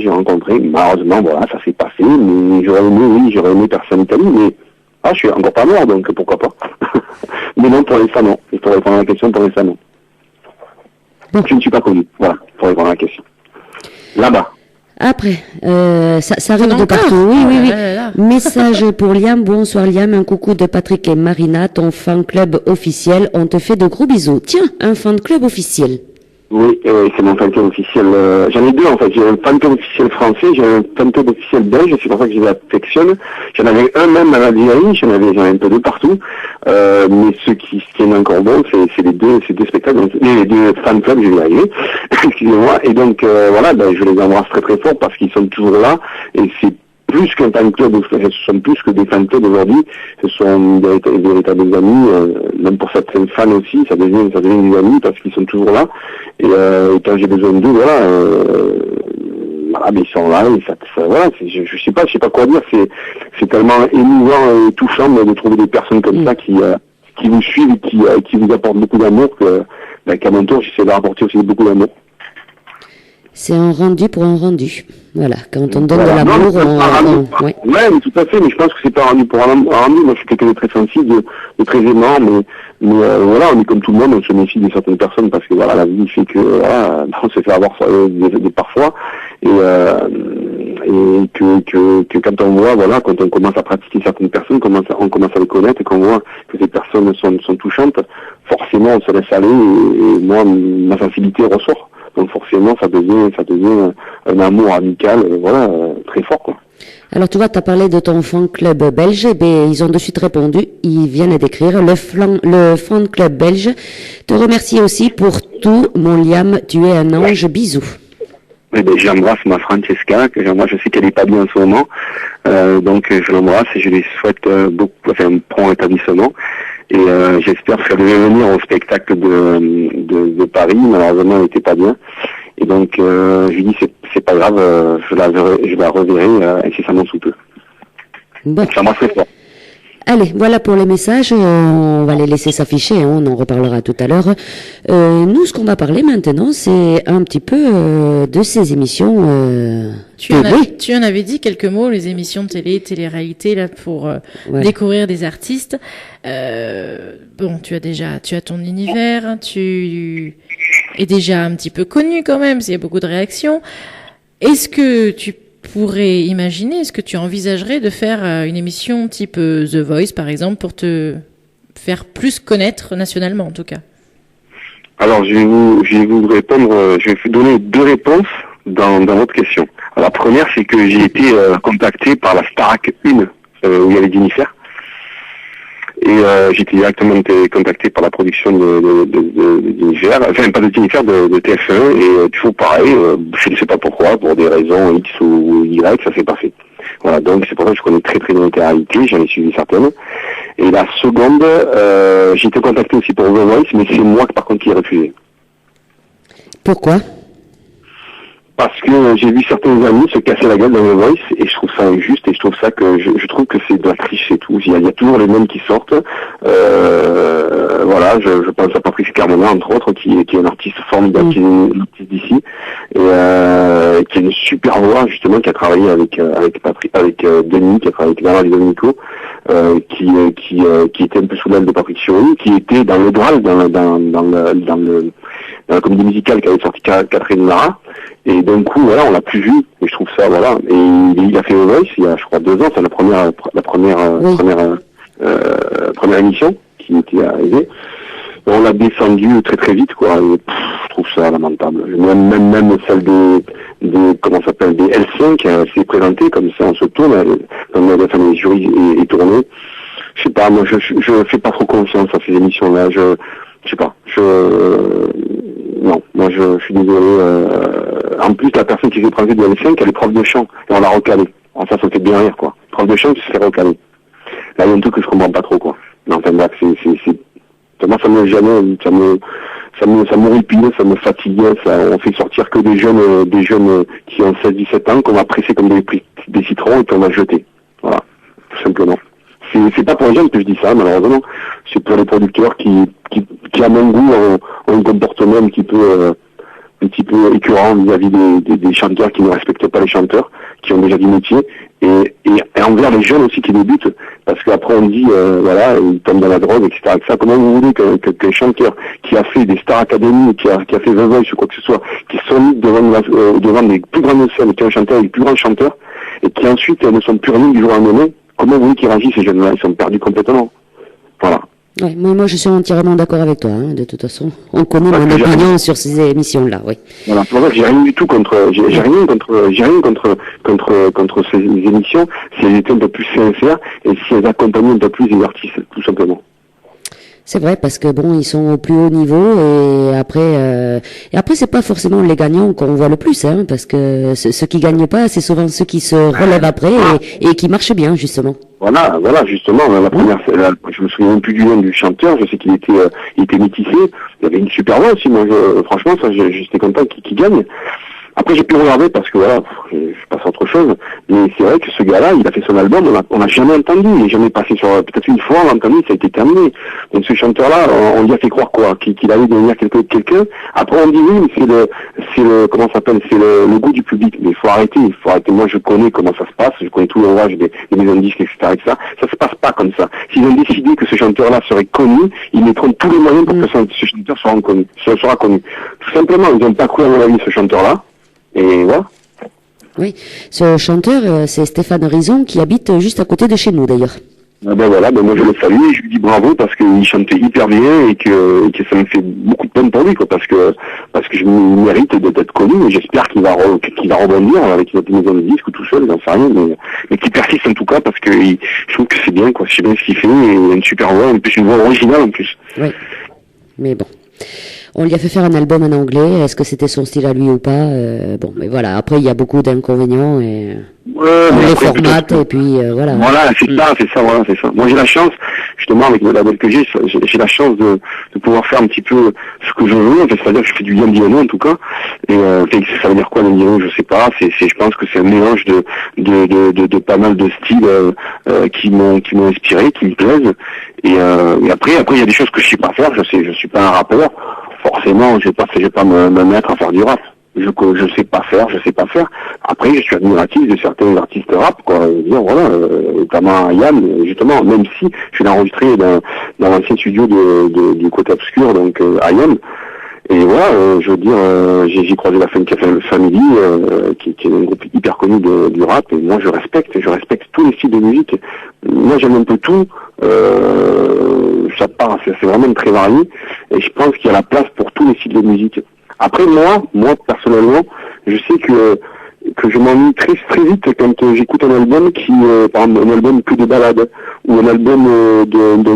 F: j'ai rencontré, malheureusement, voilà, ça s'est pas fait, mais j'aurais aimé percer en Italie, mais je suis encore pas mort, donc pourquoi pas. Mais non, pour l'instant, non. Et pour répondre à la question, pour l'instant, non. Donc je ne suis pas connu, voilà, pour répondre à la question. Là-bas.
A: Après, ça arrive de
B: encore
A: partout. Oui.
B: Là.
A: Message pour Liam. Bonsoir Liam, un coucou de Patrick et Marina, ton fan club officiel. On te fait de gros bisous. Tiens, un fan club officiel.
F: Oui, c'est mon fan club officiel. J'en ai deux en fait. J'ai un fan club officiel français, j'ai un fan club officiel belge. C'est pour ça que je les affectionne. J'en avais un même à l'Algérie, j'en ai un peu de partout. Mais ceux qui se tiennent encore bon, c'est ces deux spectacles, donc, les deux fan clubs, je vais y arriver. Excusez-moi. Et donc voilà, je les embrasse très très fort parce qu'ils sont toujours là. Et c'est plus qu'un fan club, ce sont plus que des fan clubs aujourd'hui, ce sont des véritables amis, même pour certains fans aussi, ça devient des amis parce qu'ils sont toujours là, et quand j'ai besoin d'eux, voilà, mais ils sont là, et ça voilà, je sais pas quoi dire, c'est tellement émouvant et touchant de trouver des personnes comme ça qui vous suivent et qui vous apportent beaucoup d'amour, qu'à mon tour, j'essaie de leur apporter aussi beaucoup d'amour.
A: C'est un rendu pour un rendu. Voilà, quand on donne de l'amour,
F: ouais, mais tout à fait, mais je pense que c'est pas un rendu pour un rendu. Moi, je suis quelqu'un de très sensible, de très aimant, mais voilà, on est comme tout le monde, on se méfie de certaines personnes parce que voilà, la vie fait que voilà, on se fait avoir parfois, et que quand on voit, voilà, quand on commence à pratiquer certaines personnes, on commence à les connaître et qu'on voit que ces personnes sont touchantes, forcément on se laisse aller et moi, ma sensibilité ressort. Donc forcément, ça devient un amour amical, voilà, très fort, quoi.
A: Alors tu vois, tu as parlé de ton fan club belge, ils ont de suite répondu, ils viennent d'écrire, le fan club belge te remercie aussi pour tout, mon Liam, tu es un ange, bisous.
F: Eh ben, j'embrasse ma Francesca, je sais qu'elle est pas bien en ce moment, donc je l'embrasse et je lui souhaite un prompt rétablissement. Et j'espère qu'elle devait venir au spectacle de Paris, malheureusement elle n'était pas bien. Et donc je lui dis c'est pas grave, je la reverrai incessamment sous peu.
A: Bon.
F: Ça m'a fait fort.
A: Allez, voilà pour les messages, on va les laisser s'afficher, on en reparlera tout à l'heure. Nous, ce qu'on va parler maintenant, c'est un petit peu de ces émissions
B: tu en avais dit quelques mots, les émissions de télé-réalité, là, pour découvrir des artistes. Bon, tu as ton univers, hein, tu es déjà un petit peu connu quand même, il y a beaucoup de réactions. Est-ce que tu pourrais imaginer, est-ce que tu envisagerais de faire une émission type The Voice, par exemple, pour te faire plus connaître nationalement, en tout cas?
F: Alors, je vais vous répondre, je vais vous donner deux réponses dans votre question. Alors, la première, c'est que j'ai été contacté par la Starac 1, où il y avait Jennifer. Et j'ai été directement contacté par la production de Jennifer, enfin pas de Jennifer, de TF1, et toujours pareil, je ne sais pas pourquoi, pour des raisons X ou Y, ça s'est pas fait. Voilà, donc c'est pour ça que je connais très très bien la réalité, j'en ai suivi certaines. Et la seconde, j'ai été contacté aussi pour The Voice, mais c'est moi par contre qui ai refusé.
A: Pourquoi ?
F: Parce que j'ai vu certains amis se casser la gueule dans The Voice et je trouve ça injuste et je trouve ça que je trouve que c'est de la triche et tout. Il y a toujours les mêmes qui sortent. Voilà, je pense à Patrice Carmona entre autres qui est un artiste formidable, qui est un artiste d'ici et qui a une super voix justement, qui a travaillé avec Denis, qui a travaillé avec Bernard Dominico, qui était un peu sous l'aile de Patrick Fiori, qui était dans le Graal, dans la comédie musicale qu'avait sorti Catherine Lara. Et d'un coup, voilà, on l'a plus vu, et je trouve ça, voilà. Et il a fait The Voice il y a, je crois, 2 ans, c'est la première émission qui qui était arrivé. On l'a descendu très très vite, quoi. Et, je trouve ça lamentable. Même celle des comment ça s'appelle, des L5 qui s'est présentée comme ça, on se tourne, le jury est tourné. Je sais pas, moi je fais pas trop confiance à ces émissions-là. Je sais pas. Non, moi je suis désolé. En plus, la personne qui s'est présentée de L5, elle est prof de chant et on l'a recalée. Ça fait bien rire, quoi. Prof de chant qui se fait recaler. Là, il y a un truc que je comprends pas trop, quoi. Non, enfin bref, moi, ça me gênait, ça m'horripilait, ça me fatiguait, on fait sortir que des jeunes qui ont 16-17 ans, qu'on va presser comme des citrons et qu'on va jeter. Voilà, tout simplement. C'est pas pour les jeunes que je dis ça, malheureusement. C'est pour les producteurs qui à mon goût, ont un comportement un petit peu écœurant vis-à-vis des chanteurs qui ne respectent pas les chanteurs, qui ont déjà du métier, et envers les jeunes aussi qui débutent, parce qu'après on dit, voilà, ils tombent dans la drogue, etc. Comment vous voulez qu'un chanteur qui a fait des Star Academy, qui a fait The Voice ou quoi que ce soit, qui sont mis devant les plus grandes scènes, qui est un chanteur, les plus grands chanteurs, et qui ensuite ne sont plus rien du jour au lendemain, comment vous voulez qu'ils réagissent ces jeunes-là? Ils sont perdus complètement. Voilà.
A: Ouais, moi je suis entièrement d'accord avec toi, hein, de toute façon. On connaît mon opinion sur ces émissions-là, oui.
F: Voilà, c'est pour ça que j'ai rien du tout j'ai rien contre ces émissions, si elles étaient un peu plus sincères et si elles accompagnaient un peu plus les artistes, tout simplement.
A: C'est vrai, parce que bon, ils sont au plus haut niveau et après c'est pas forcément les gagnants qu'on voit le plus, hein, parce que ceux qui gagnent pas, c'est souvent ceux qui se relèvent après et qui marchent bien, justement.
F: Voilà, justement, la première, je me souviens même plus du nom du chanteur, je sais qu'il était métissé, il avait une super voix aussi, moi, franchement, ça, j'étais content qu'il gagne. Après, j'ai pu regarder parce que voilà, je passe à autre chose, mais c'est vrai que ce gars-là, il a fait son album, on n'a jamais entendu, il n'est jamais passé sur, peut-être une fois, on l'a entendu, ça a été terminé. Donc ce chanteur-là, on lui a fait croire quoi, qu'il allait devenir quelqu'un. Après, on dit oui, mais comment ça s'appelle, c'est le goût du public. Mais il faut arrêter. Moi, je connais comment ça se passe, je connais tout l'orage des maisons de disques, etc., etc. Ça se passe pas comme ça. S'ils ont décidé que ce chanteur-là serait connu, ils mettront tous les moyens pour que ce chanteur sera connu. Tout simplement, ils n'ont pas cru à mon avis ce chanteur-là. Et voilà.
A: Oui, ce chanteur, c'est Stéphane Rizon qui habite juste à côté de chez nous d'ailleurs.
F: Moi je le salue et je lui dis bravo parce qu'il chantait hyper bien et que ça me fait beaucoup de peine pour lui, quoi, parce que je mérite d'être connu et j'espère qu'il va rebondir avec notre maison de disque ou tout seul, j'en sais rien, mais qu'il persiste en tout cas parce que je trouve que c'est bien, quoi, c'est bien ce qu'il fait et il a une super voix, en plus une voix originale en plus. Oui,
A: mais bon. On lui a fait faire un album en anglais. Est-ce que c'était son style à lui ou pas? Bon, mais voilà. Après, il y a beaucoup d'inconvénients et les formats et puis voilà.
F: Voilà, c'est ça. Moi, j'ai la chance, justement, avec le label que j'ai la chance de pouvoir faire un petit peu ce que je veux. C'est-à-dire que je fais du Yandiano en tout cas. Et ça veut dire quoi Yandiano? Je sais pas. Je pense que c'est un mélange de pas mal de styles qui m'ont inspiré, qui me plaisent. Et après, il y a des choses que je sais pas faire. Je suis pas un rappeur. Forcément, je vais pas me mettre à faire du rap. Je sais pas faire. Après, je suis admiratif de certains artistes rap, quoi. Notamment Yann, justement, même si je l'ai enregistré dans l'ancien studio du côté obscur, donc à Yann. Et voilà, je veux dire, j'ai croisé la Funky Family, qui est un groupe hyper connu du rap, et moi je respecte tous les styles de musique. Moi j'aime un peu tout, c'est vraiment très varié, et je pense qu'il y a la place pour tous les styles de musique. Après moi personnellement, je sais que je m'ennuie très très vite quand j'écoute un album par exemple un album que de ballades, ou un album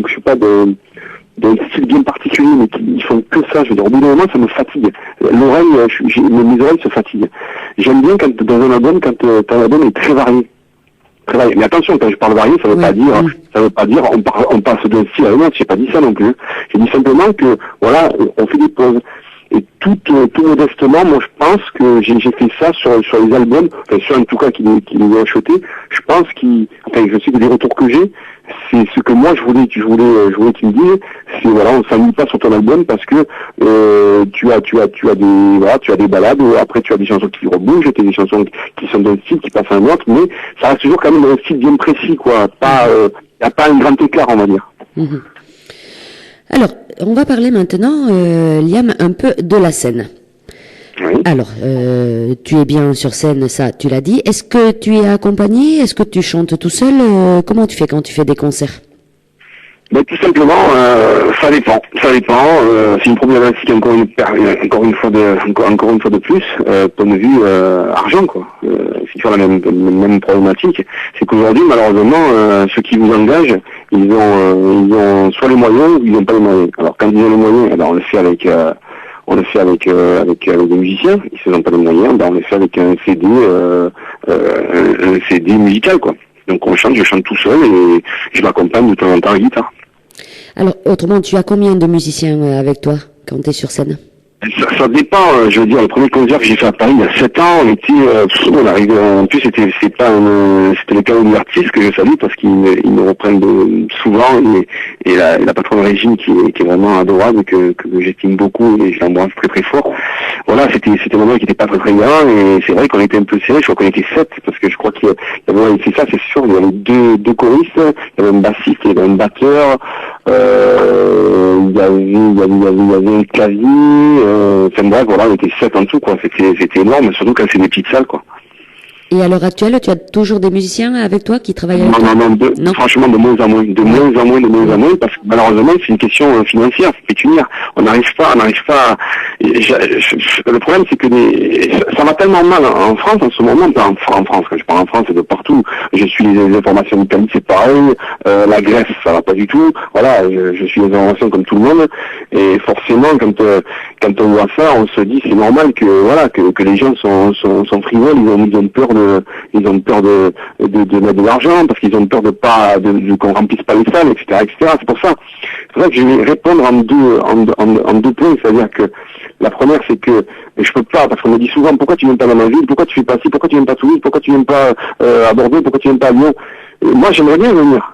F: je sais pas, d'un style bien particulier, mais ils font que ça. Je veux dire, au bout d'un moment, ça me fatigue. L'oreille, mes oreilles se fatiguent. J'aime bien quand dans un album, quand un album est très varié. Très varié. Mais attention, quand je parle varié, ça veut pas dire, on passe d'un style à un autre. J'ai pas dit ça non plus. J'ai dit simplement que, voilà, on fait des pauses. Et tout modestement, moi je pense que j'ai fait ça sur les albums, enfin sur en tout cas qui nous ont acheté. Je pense je sais que les retours que j'ai, c'est ce que moi je voulais qu'ils me disent, c'est voilà, on s'ennuie pas sur ton album parce que tu as des balades, après tu as des chansons qui rebougent, tu as des chansons qui sont d'un style qui passent à un autre, mais ça reste toujours quand même dans un style bien précis, quoi. Y a pas un grand écart, on va dire.
A: Mmh. Alors, on va parler maintenant, Liam, un peu de la scène. Oui. Alors, tu es bien sur scène, ça, tu l'as dit. Est-ce que tu es accompagné? Est-ce que tu chantes tout seul? Comment tu fais quand tu fais des concerts?
F: Ben, tout simplement, ça dépend. C'est une problématique encore une fois de plus, point de vue argent, quoi. C'est toujours la même problématique. C'est qu'aujourd'hui, malheureusement, ceux qui vous engagent, ils ont soit les moyens ou ils n'ont pas les moyens. Alors quand ils ont les moyens, on le fait avec des musiciens. Ils n'ont pas les moyens, on le fait avec un CD musical, quoi. Donc je chante tout seul et je m'accompagne de temps en temps à la guitare.
A: Alors, autrement, tu as combien de musiciens avec toi quand tu es sur scène?
F: Ça dépend, je veux dire, le premier concert que j'ai fait à Paris il y a 7 ans, on était, on arrivait, en plus c'était le cas de l'artiste que je salue parce qu'ils me reprennent souvent et la patronne Régine qui est vraiment adorable, que j'estime beaucoup et je l'embrasse très très fort. Voilà, c'était un moment qui était pas très très grand et c'est vrai qu'on était un peu serré, je crois qu'on était 7 parce que je crois qu'il y avait, c'est ça, c'est sûr, il y avait deux choristes, il y avait un bassiste, il y avait un batteur, il y avait un clavier, enfin bref, voilà, on était 7 en dessous, quoi. C'était énorme, surtout quand c'est des petites salles, quoi.
A: Et à l'heure actuelle, tu as toujours des musiciens avec toi qui travaillent avec toi?
F: Non, franchement, de moins en moins, parce que malheureusement, c'est une question financière, pécuniaire. On n'arrive pas. Le problème, c'est que ça va tellement mal en France en ce moment, pas en France, quand je parle en France, c'est de partout. Je suis les informations d'Italie, c'est pareil. La Grèce, ça va pas du tout. Voilà, je suis les informations comme tout le monde. Et forcément, quand on voit ça, on se dit, c'est normal que les gens sont frivoles, ils ont peur de mettre de l'argent parce qu'ils ont peur qu'on remplisse pas les salles, etc. C'est pour ça que je vais répondre en deux points, c'est-à-dire que la première, c'est que je peux pas, parce qu'on me dit souvent, pourquoi tu viens pas dans ma ville, pourquoi tu fais pas ci, pourquoi tu viens pas à Toulouse, pourquoi tu viens pas à Bordeaux, pourquoi tu viens pas à Lyon. Moi, j'aimerais bien venir.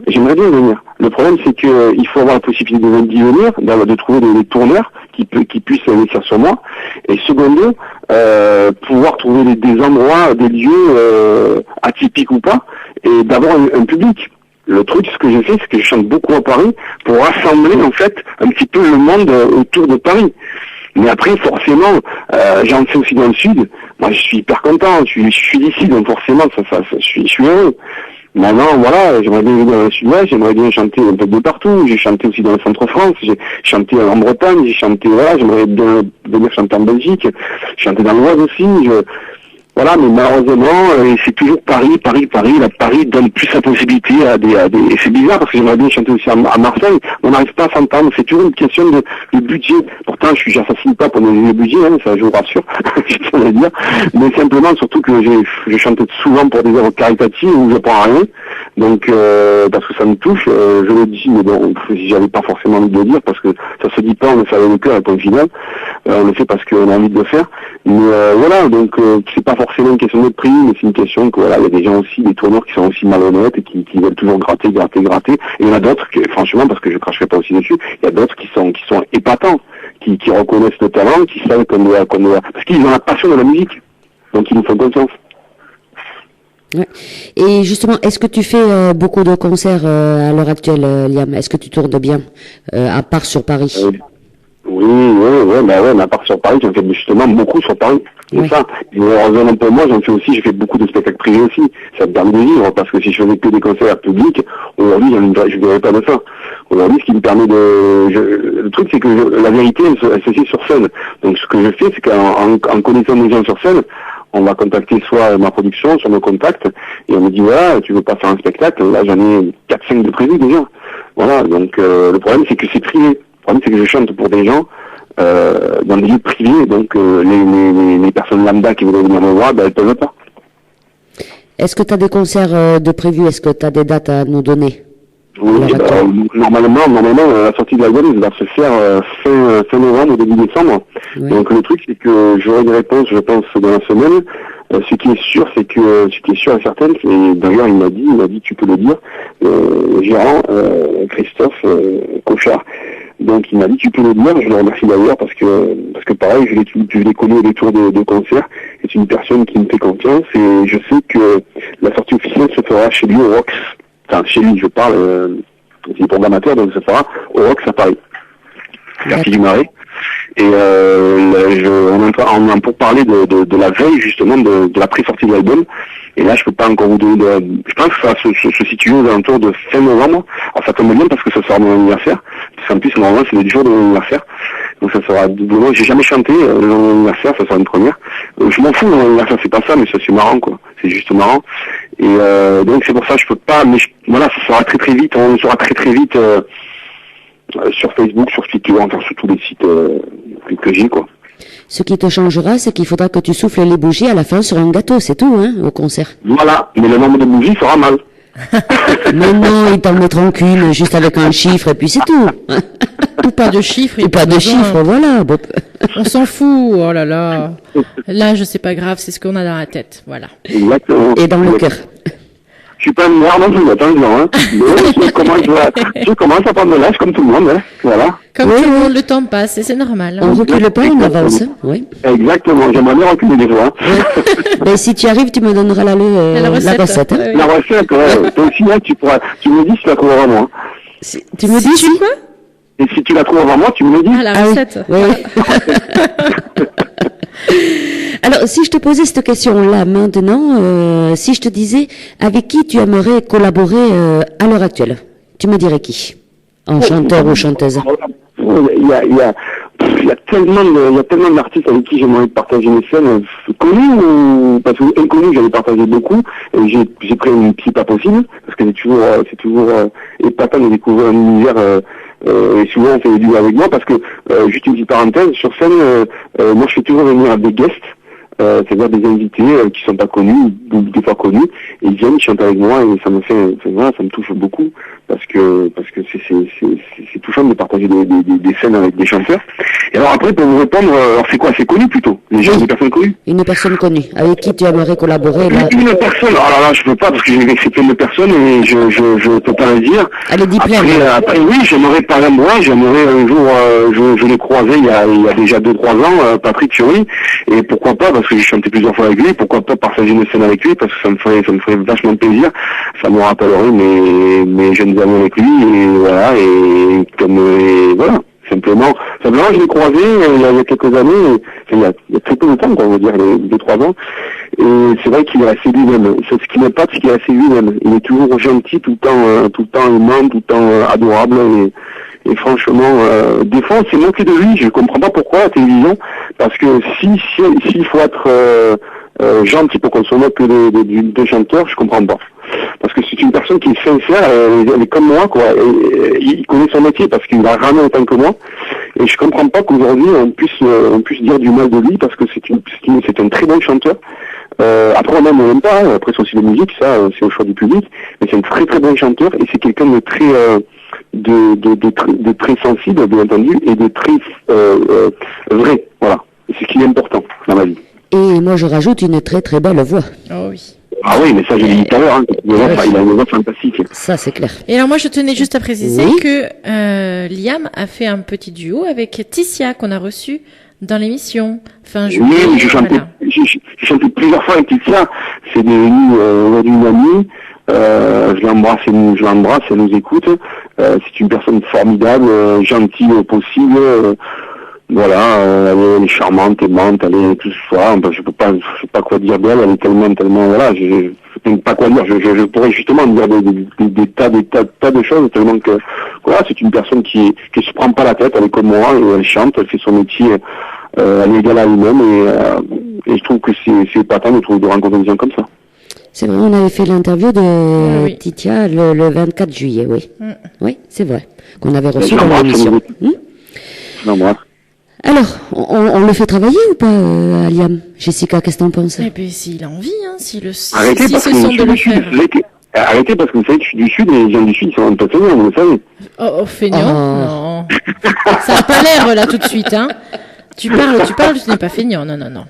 F: Le problème, c'est que il faut avoir la possibilité d'y venir, de trouver des tourneurs qui puissent investir sur moi. Et secondo, pouvoir trouver des endroits, des lieux atypiques ou pas, et d'avoir un public. Le truc, ce que j'ai fait, c'est que je chante beaucoup à Paris pour rassembler en fait un petit peu le monde autour de Paris. Mais après, forcément, j'en fais aussi dans le sud. Moi, je suis hyper content. Je suis d'ici, donc forcément, je suis heureux. Maintenant, voilà, j'aimerais bien venir dans le sud-ouest, j'aimerais bien chanter un peu de partout. J'ai chanté aussi dans le centre-France, j'ai chanté en Bretagne, j'aimerais bien venir chanter en Belgique, chanter dans l'Oise aussi. Voilà, mais malheureusement, c'est toujours Paris. Paris donne plus la possibilité à des. C'est bizarre parce que j'aimerais bien chanter aussi à Marseille. On n'arrive pas à s'entendre. C'est toujours une question de budget. Pourtant, j'assassine pas pour le budget, hein, ça je vous rassure, je tiens à dire. Mais simplement, surtout que je chante souvent pour des œuvres caritatives où je prends rien. Donc, parce que ça me touche, je le dis, mais bon, j'avais pas forcément envie de le dire parce que ça se dit pas, on le fait avec le cœur et point final. On le fait parce qu'on a envie de le faire. Mais voilà, donc c'est pas forcément une question de prix, mais c'est une question que voilà, il y a des gens aussi, des tourneurs qui sont aussi malhonnêtes et qui veulent toujours gratter. Et il y en a d'autres que, franchement, parce que je cracherai pas aussi dessus, il y a d'autres qui sont épatants, qui reconnaissent le talent, qui savent qu'on doit, parce qu'ils ont la passion de la musique. Donc ils nous font confiance.
A: Ouais. Et justement, est-ce que tu fais beaucoup de concerts à l'heure actuelle, Liam? Est-ce que tu tournes bien, à part sur Paris?
F: Oui, mais à part sur Paris, j'en fais justement beaucoup sur Paris. C'est ça. Et heureusement pour moi, j'ai fait beaucoup de spectacles privés aussi. Ça me permet de vivre, parce que si je faisais que des concerts publics, aujourd'hui, je ne verrais pas de ça. Aujourd'hui, ce qui me permet le truc, c'est que la vérité, elle se fait sur scène. Donc, ce que je fais, c'est qu'en connaissant des gens sur scène, on va contacter soit ma production, soit nos contacts, et on me dit, voilà, tu veux pas faire un spectacle? Là, j'en ai 4-5 de prévus déjà. Voilà, donc, le problème, c'est que c'est privé. Le problème, c'est que je chante pour des gens dans des lieux privés, donc les personnes lambda qui voudraient venir me voir, elles peuvent pas.
A: Est-ce que tu as des concerts de prévus? Est-ce que tu as des dates à nous donner?
F: Oui, normalement, la sortie de l'album va se faire fin novembre ou début décembre. Oui. Donc le truc, c'est que j'aurai des réponses, je pense, dans la semaine. Ce qui est sûr et certain, et d'ailleurs il m'a dit, tu peux le dire, gérant Christophe Cochard. Donc il m'a dit, tu peux le dire, je le remercie d'ailleurs parce que pareil, je l'ai connu au détour de concert. C'est une personne qui me fait confiance et je sais que la sortie officielle se fera chez lui au Rox. Enfin, chez lui, je parle, c'est programmateur, donc ça sera au Rox à Paris. Quartier du Marais. Et on a pour parler de la veille justement de la pré-sortie de l'album. Et là, je peux pas encore vous donner je pense que ça va se situer aux alentours de fin novembre. Alors ça tombe bien parce que ça sera mon anniversaire. Parce qu'en plus, normalement, c'est le jour de mon anniversaire. Donc ça sera doublement, j'ai jamais chanté mon anniversaire, ça sera une première. Je m'en fous, mon anniversaire, c'est pas ça, mais ça c'est marrant, quoi. C'est juste marrant. Et donc c'est pour ça que je peux pas, mais voilà, ça sera très très vite, on sera très très vite sur Facebook, sur Twitter, enfin sur tous les sites que j'ai, quoi.
A: Ce qui te changera, c'est qu'il faudra que tu souffles les bougies à la fin sur un gâteau, c'est tout, hein, au concert.
F: Voilà, mais le nombre de bougies sera mal.
A: Mais non, ils t'en mettront qu'une, juste avec un chiffre, et puis c'est tout.
B: Ou pas de chiffres.
A: Ou pas de chiffres, voilà. Bon.
B: On s'en fout, oh là là. L'âge, c'est pas grave, c'est ce qu'on a dans la tête, voilà.
F: Exactement.
A: Et dans le cœur.
F: Je suis pas une merde non plus, attention, hein. Je commence à prendre de l'âge comme tout le monde, hein. Voilà.
B: Comme tout le monde, le temps passe, et c'est normal.
A: On recule pas, on avance, oui.
F: Exactement, j'aimerais bien reculer des fois.
A: Ben, si tu y arrives, tu me donneras la recette. Hein.
F: La recette, ouais. Toi aussi, là, tu me dis si tu la trouves avant moi.
A: Tu me dis si
B: quoi?
F: Et si tu la trouves avant moi, tu me le dis.
B: Ah, la recette.
A: Oui. Alors, si je te posais cette question-là maintenant, si je te disais avec qui tu aimerais collaborer à l'heure actuelle, tu me dirais qui? En chanteur ou chanteuse?
F: Il y a tellement d'artistes avec qui j'aimerais partager mes scènes, connus ou parce que inconnus j'en ai partagé beaucoup, et j'ai pris une pied pas possible, parce que c'est toujours épatant de découvrir un univers, et souvent on fait des duos avec moi, parce que, juste une petite parenthèse, sur scène, moi je fais toujours venir des guests, c'est-à-dire des invités qui sont pas connus, ou des fois connus, et ils viennent, ils chantent avec moi, et ça me touche beaucoup, parce que c'est touchant de partager des scènes avec des chanteurs. Et alors après, pour vous répondre, alors c'est quoi? C'est connu plutôt? Les gens, des personnes connues?
A: Une personne connue, avec qui tu aimerais collaborer là?
F: Une personne, alors là, je peux pas, parce que j'ai vexé plein de personnes, et je peux pas le dire.
A: Allez, dis plein.
F: Après, oui, j'aimerais, par exemple, moi, j'aimerais un jour, je l'ai croisé il y a déjà 2-3 ans, Patrick Fiori, et pourquoi pas, parce que j'ai chanté plusieurs fois avec lui, pourquoi pas partager une scène avec lui, parce que ça me ferait vachement plaisir, ça me rappellerait mes jeunes amis avec lui, et voilà, et voilà. Simplement, je l'ai croisé il y a quelques années, il y a très peu de temps, quoi, on va dire, 2-3 ans, et c'est vrai qu'il est assez lui-même. C'est ce qui m'épate, c'est qu'il est assez lui-même. Il est toujours gentil, tout le temps aimant, tout le temps adorable, et franchement, des fois, on s'est moqué de lui, je comprends pas pourquoi, à la télévision, parce que s'il faut être gentil pour qu'on se moque de chanteurs, je comprends pas. Parce que c'est une personne qui est sincère, elle est comme moi, quoi. Et il connaît son métier parce qu'il a ramené autant que moi. Et je comprends pas qu'aujourd'hui on puisse dire du mal de lui parce que c'est un très bon chanteur. Après on aime pas, hein. Après c'est aussi la musique, ça c'est au choix du public. Mais c'est un très très bon chanteur et c'est quelqu'un de très de très sensible, bien entendu, et de très vrai. Voilà. Et c'est ce qui est important dans ma vie.
A: Et moi je rajoute une très très belle voix.
B: Oh oui.
F: Ah oui, mais ça, j'ai dit tout à l'heure, hein. Il a une voix fantastique.
A: Ça, c'est clair.
B: Et alors, moi, je tenais juste à préciser
A: oui.
B: que Liam a fait un petit duo avec Tissia, qu'on a reçu dans l'émission. Fin juillet.
F: Oui, j'ai chanté plusieurs fois avec Tissia. C'est devenu aujourd'hui une amie. Je l'embrasse, elle nous écoute. C'est une personne formidable, gentille au possible. Voilà, elle est charmante, aimante, elle est tout ça. Je sais pas quoi dire d'elle, elle est tellement, voilà, je sais pas quoi dire. Je pourrais justement dire des tas de choses, tellement que, voilà, c'est une personne qui se prend pas la tête, elle est comme moi, et elle chante, elle fait son métier, elle est égale à elle-même, et je trouve que c'est épatant de rencontrer des gens comme ça.
A: C'est vrai, on avait fait l'interview de Titia le 24 juillet, oui. Oui, c'est vrai, qu'on avait reçu dans l'émission. Alors, on le fait travailler ou pas, Liam? Jessica, qu'est-ce que t'en penses?
B: Eh bien, s'il a envie, hein, si se
F: sent de le faire. Arrêtez, parce que vous savez que je suis du Sud, et les gens du Sud, ils sont un peu feignants, vous le savez.
B: Oh, feignant? Non. Ça n'a pas l'air, là, tout de suite, hein. Tu parles, tu n'es pas feignant, non.
F: Non,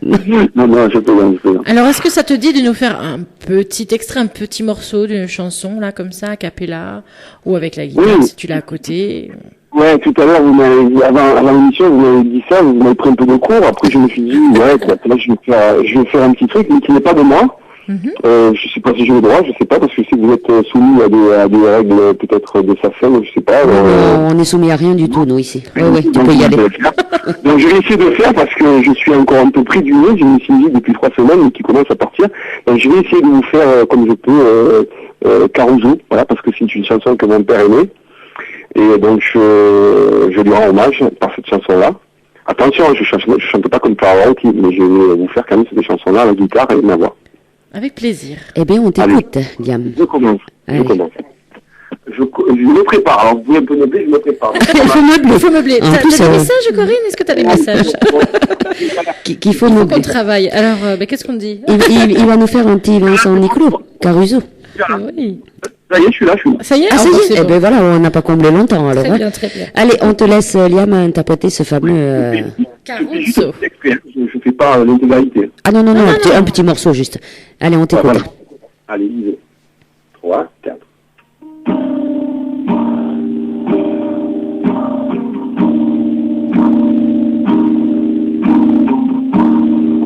F: je peux bien.
B: Alors, est-ce que ça te dit de nous faire un petit extrait, un petit morceau d'une chanson, là, comme ça, a cappella, ou avec la guitare, si tu l'as à côté?
F: Ouais, tout à l'heure, avant l'émission, vous m'avez dit ça, vous m'avez pris un peu de cours. Après, je me suis dit, là, je vais faire un petit truc, mais qui n'est pas de moi. Je sais pas si j'ai le droit, je sais pas, parce que si vous êtes soumis à des règles peut-être de SACEM, je sais pas.
A: On est soumis à rien du tout, nous, ici. Oui, tu peux y aller.
F: Donc je vais essayer de le faire parce que je suis encore un peu pris du nez, j'ai une sinusite depuis 3 semaines mais qui commence à partir. Donc je vais essayer de vous faire comme je peux Caruso, voilà, parce que c'est une chanson que mon père aimait. Et donc je lui rends hommage par cette chanson-là. Attention, je chante pas comme Pavarotti, mais je vais vous faire quand même cette chanson-là à la guitare et ma voix.
B: Avec plaisir.
A: Eh bien, on t'écoute, Liam.
F: Je commence. Je me prépare. Alors, vous pouvez un peu meubler, je me prépare.
B: Il faut meubler. T'as des messages, Corinne? Est-ce que t'as des messages?
A: Qu'il faut meubler.
B: Qu'on travaille. Alors, qu'est-ce qu'on dit?
A: Il va nous faire un petit Vincent Niclot, Caruso.
B: Oui.
F: Ça y est, je suis là.
B: Ça y est?
A: Ah, ça y est. Eh ben voilà, on n'a pas comblé longtemps, alors.
B: Très bien, très bien.
A: Allez, on te laisse, Liam, interpréter ce fameux...
B: Caruso.
F: Je fais pas l'intégralité.
A: Ah non, un petit morceau, juste. Allez, on t'écoute.
F: Voilà. Allez, 3, 4.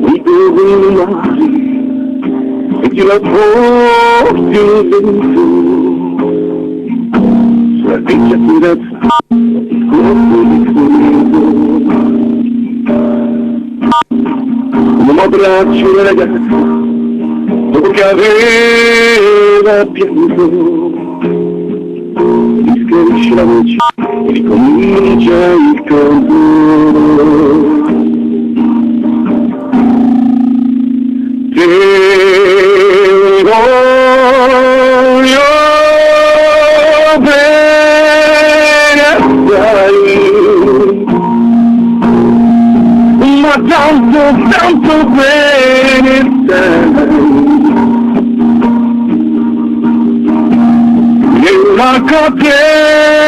F: Oui, et tu la portes sulla vecchia fidanzata un abbraccio di ragazza dopo che aveva pianto schiarisce la voce e ricomincia il canto. Te voglio bene assai, ma tanto bene stai. E una catena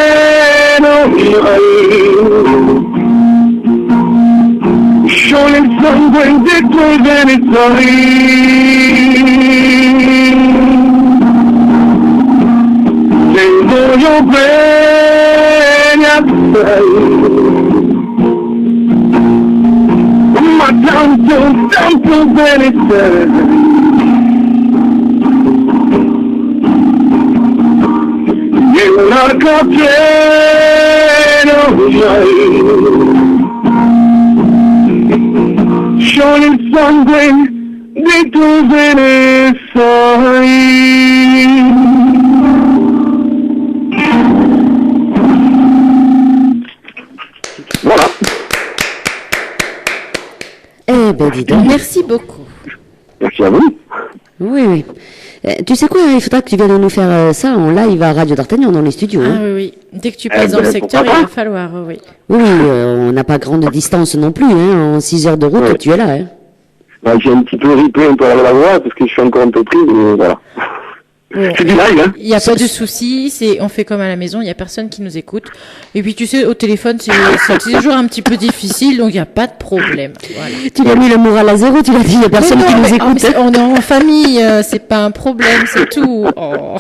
F: mi hai, scioglie il sangue dei tuoi veneziani. Te voglio bene assai, ma tanto bene sei. E una catena mi hai, scioglie il sangue di tuo bene sai. Voilà.
A: Eh ben, dis donc.
B: Merci beaucoup.
F: Merci à vous.
A: Oui. Tu sais quoi, il faudra que tu viennes nous faire ça en live à Radio d'Artagnan dans les studios.
B: Ah oui. Dès que tu passes dans le secteur, il va falloir, oui.
A: Oui, on n'a pas grande distance non plus, hein. En 6 heures de route, tu es là, hein.
F: Bah, j'ai un petit peu ripé un peu à la voix parce que je suis encore un peu pris, mais voilà. C'est du live, hein.
B: Il n'y a pas de souci, on fait comme à la maison, il n'y a personne qui nous écoute. Et puis tu sais, au téléphone, c'est toujours un petit peu difficile, donc il n'y a pas de problème. Voilà.
A: Tu l'as mis le moral à zéro, tu l'as dit, il n'y a personne qui nous écoute.
B: On est en famille, c'est pas un problème, c'est tout. Oh.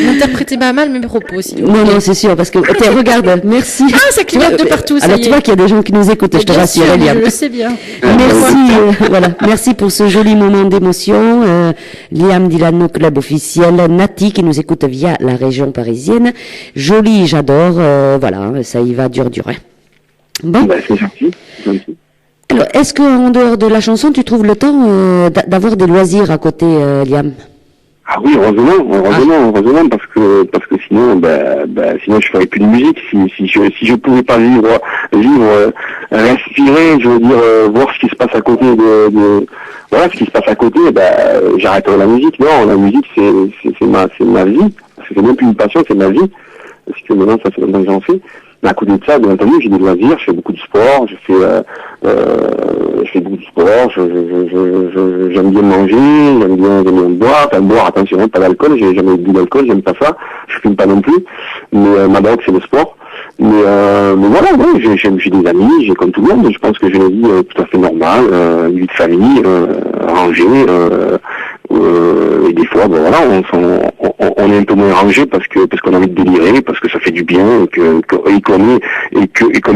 B: N'interprétez pas mal mes propos, s'il vous plaît.
A: Non, c'est sûr, parce que, regarde, merci.
B: Ah, ça clignote de partout, ça y est.
A: Alors, tu vois qu'il y a des gens qui nous écoutent, je te rassure, Liam.
B: Je le sais bien.
A: Merci, merci pour ce joli moment d'émotion. Liam Dilano, club officiel, Nati, qui nous écoute via la région parisienne. Joli, j'adore, ça y va dur. Hein. Bon.
F: Bah, c'est gentil.
A: Alors, est-ce qu'en dehors de la chanson, tu trouves le temps d'avoir des loisirs à côté, Liam?
F: Ah oui, heureusement, parce que sinon, sinon je ferais plus de musique. Si je pouvais pas vivre, respirer, je veux dire, voir ce qui se passe à côté voilà, ce qui se passe à côté, j'arrêterais la musique. Non, la musique, c'est ma vie. C'est même plus une passion, c'est ma vie. Parce que maintenant, ça fait longtemps que j'en fais. Mais à côté de ça, bien entendu, j'ai des loisirs, je fais beaucoup de sport, je fais beaucoup de sport, j'aime bien manger, j'aime bien boire, boire, attention, pas d'alcool, j'ai jamais bu d'alcool, j'aime pas ça, je fume pas non plus, mais ma drogue c'est le sport. Mais voilà, j'ai des amis, j'ai comme tout le monde, je pense que j'ai une vie tout à fait normale, une vie de famille, rangée, et des fois, on est un peu moins rangé parce qu'on a envie de délirer, parce que ça fait du bien, et qu'on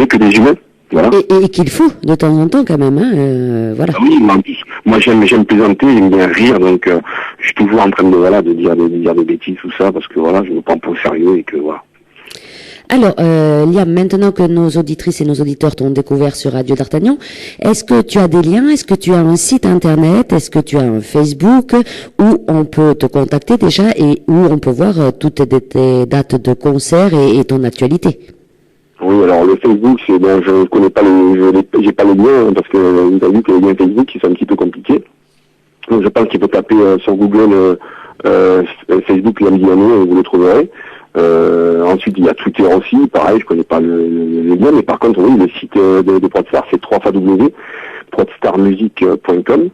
F: est que des humains. Voilà.
A: Et qu'il faut de temps en temps quand même, hein, voilà.
F: Ah oui, mais en plus, moi j'aime plaisanter, j'aime bien rire, donc je suis toujours en train de dire des bêtises, tout ça, parce que voilà, je me prends pas au sérieux et que voilà.
A: Alors, Liam, maintenant que nos auditrices et nos auditeurs t'ont découvert sur Radio D'Artagnan, est-ce que tu as des liens? Est-ce que tu as un site internet? Est-ce que tu as un Facebook où on peut te contacter déjà et où on peut voir toutes tes dates de concert et ton actualité?
F: Oui, alors le Facebook, c'est bon, je connais pas j'ai pas les liens, parce que vous avez vu que les liens Facebook, ils sont un petit peu compliqués. Donc je pense qu'il faut taper sur Google Facebook Liam Dilano et vous le trouverez. Ensuite, il y a Twitter aussi, pareil, je connais pas les liens, mais par contre, oui, le site de Prodstar, c'est www.prodstarmusic.com.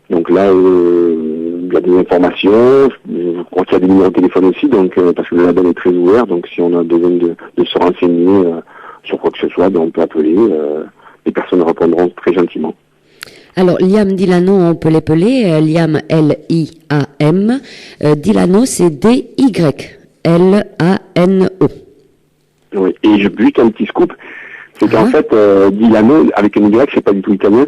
F: Donc là, il y a des informations, je crois qu'il y a des numéros de téléphone aussi, donc parce que le label est très ouvert, donc si on a besoin de se renseigner sur quoi que ce soit, ben, on peut appeler, les personnes répondront très gentiment.
A: Alors, Liam Dilano, on peut l'épeler, Liam L-I-A-M, Dilano, c'est D-Y-L-A-N-O.
F: Oui, et je juste un petit scoop, c'est qu'en fait, Dilano, avec un Y, c'est pas du tout italien.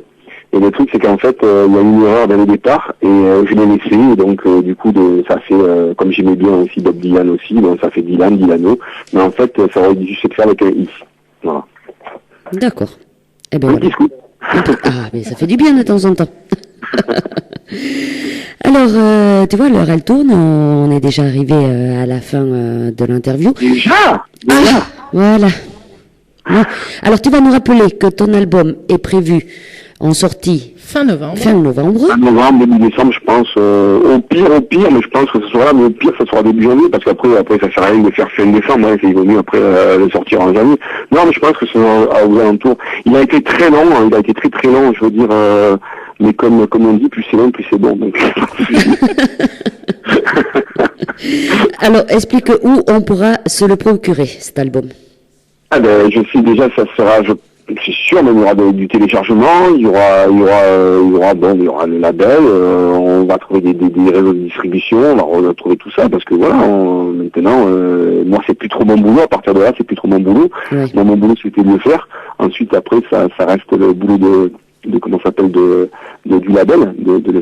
F: Et le truc, c'est qu'en fait, il y a une erreur dès le départ, et je l'ai laissé, et donc du coup, ça fait, comme j'aimais bien aussi Bob Dylan aussi, donc ça fait Dylan, Dilano, mais en fait, ça aurait dû se faire avec un I. Voilà.
A: D'accord. Eh ben,
F: un petit scoop.
A: Ah, mais ça fait du bien de temps en temps. Alors, tu vois, l'heure, elle tourne, on est déjà arrivé à la fin de l'interview.
F: Déjà
A: Voilà. Bon. Alors, tu vas nous rappeler que ton album est prévu en sortie
B: fin novembre.
F: Fin novembre, début décembre, je pense. Au pire, mais je pense que ce sera là, mais au pire, ça sera début janvier, parce qu'après, ça sert à rien de faire fin décembre, hein, il vaut mieux après le sortir en janvier. Non, mais je pense que c'est aux alentours. Il a été très long, hein, il a été très très long, je veux dire, mais comme on dit, plus c'est long, plus c'est bon. Donc.
A: Alors, explique où on pourra se le procurer, cet album.
F: Ah ben, je sais déjà, ça sera, c'est sûr, mais il y aura du téléchargement, il y aura le label, on va trouver des réseaux de distribution, on va retrouver tout ça, parce que voilà, maintenant, moi c'est plus trop mon boulot, à partir de là, c'est plus trop mon boulot.
A: Oui.
F: Moi, mon boulot c'était de le faire. Ensuite, après, ça reste le boulot de comment ça s'appelle, du label, de le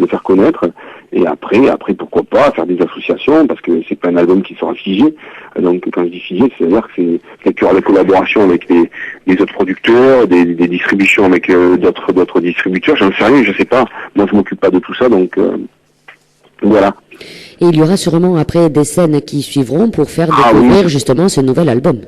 F: faire connaître. Et après, pourquoi pas faire des associations, parce que c'est pas un album qui sera figé. Donc, quand je dis figé, c'est-à-dire que c'est qu'il y aura des collaborations avec les autres producteurs, des distributions avec d'autres distributeurs. J'en sais rien, je sais pas. Moi, je m'occupe pas de tout ça, donc voilà.
A: Et il y aura sûrement après des scènes qui suivront pour faire découvrir justement ce nouvel album.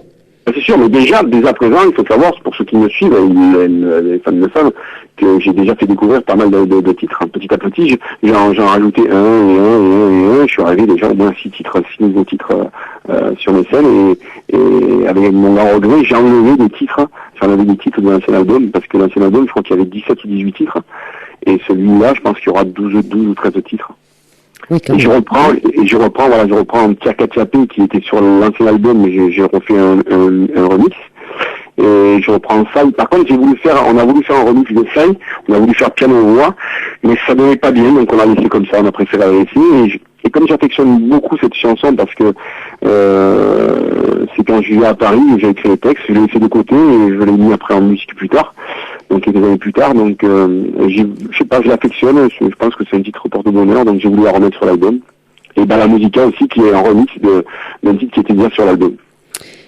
F: C'est sûr, mais déjà à présent, il faut savoir, pour ceux qui me suivent, les fans le savent, que j'ai déjà fait découvrir pas mal de titres. Petit à petit, j'en rajouté un, je suis arrivé déjà au moins 6 nouveaux titres sur mes scènes, et avec mon grand regret, j'ai enlevé des titres de l'ancien album, parce que l'ancien album, je crois qu'il y avait 17 ou 18 titres, et celui-là, je pense qu'il y aura 12 ou 13 titres.
A: Oui,
F: et je reprends Tiaka Tiapé qui était sur l'ancien album, mais j'ai refait un remix. Et je reprends ça. Par contre, on a voulu faire un remix de ça, on a voulu faire piano voix, mais ça donnait pas bien, donc on l'a laissé comme ça, on a préféré la laisser. Et comme j'affectionne beaucoup cette chanson, parce que c'est quand je vivais à Paris, j'ai écrit le texte, je l'ai laissé de côté et je l'ai mis après en musique plus tard, donc quelques années plus tard, donc je sais pas, je l'affectionne, je pense que c'est un titre porte-bonheur, donc j'ai voulu la remettre sur l'album. Et la Musica aussi, qui est un remix d'un titre qui était déjà sur l'album.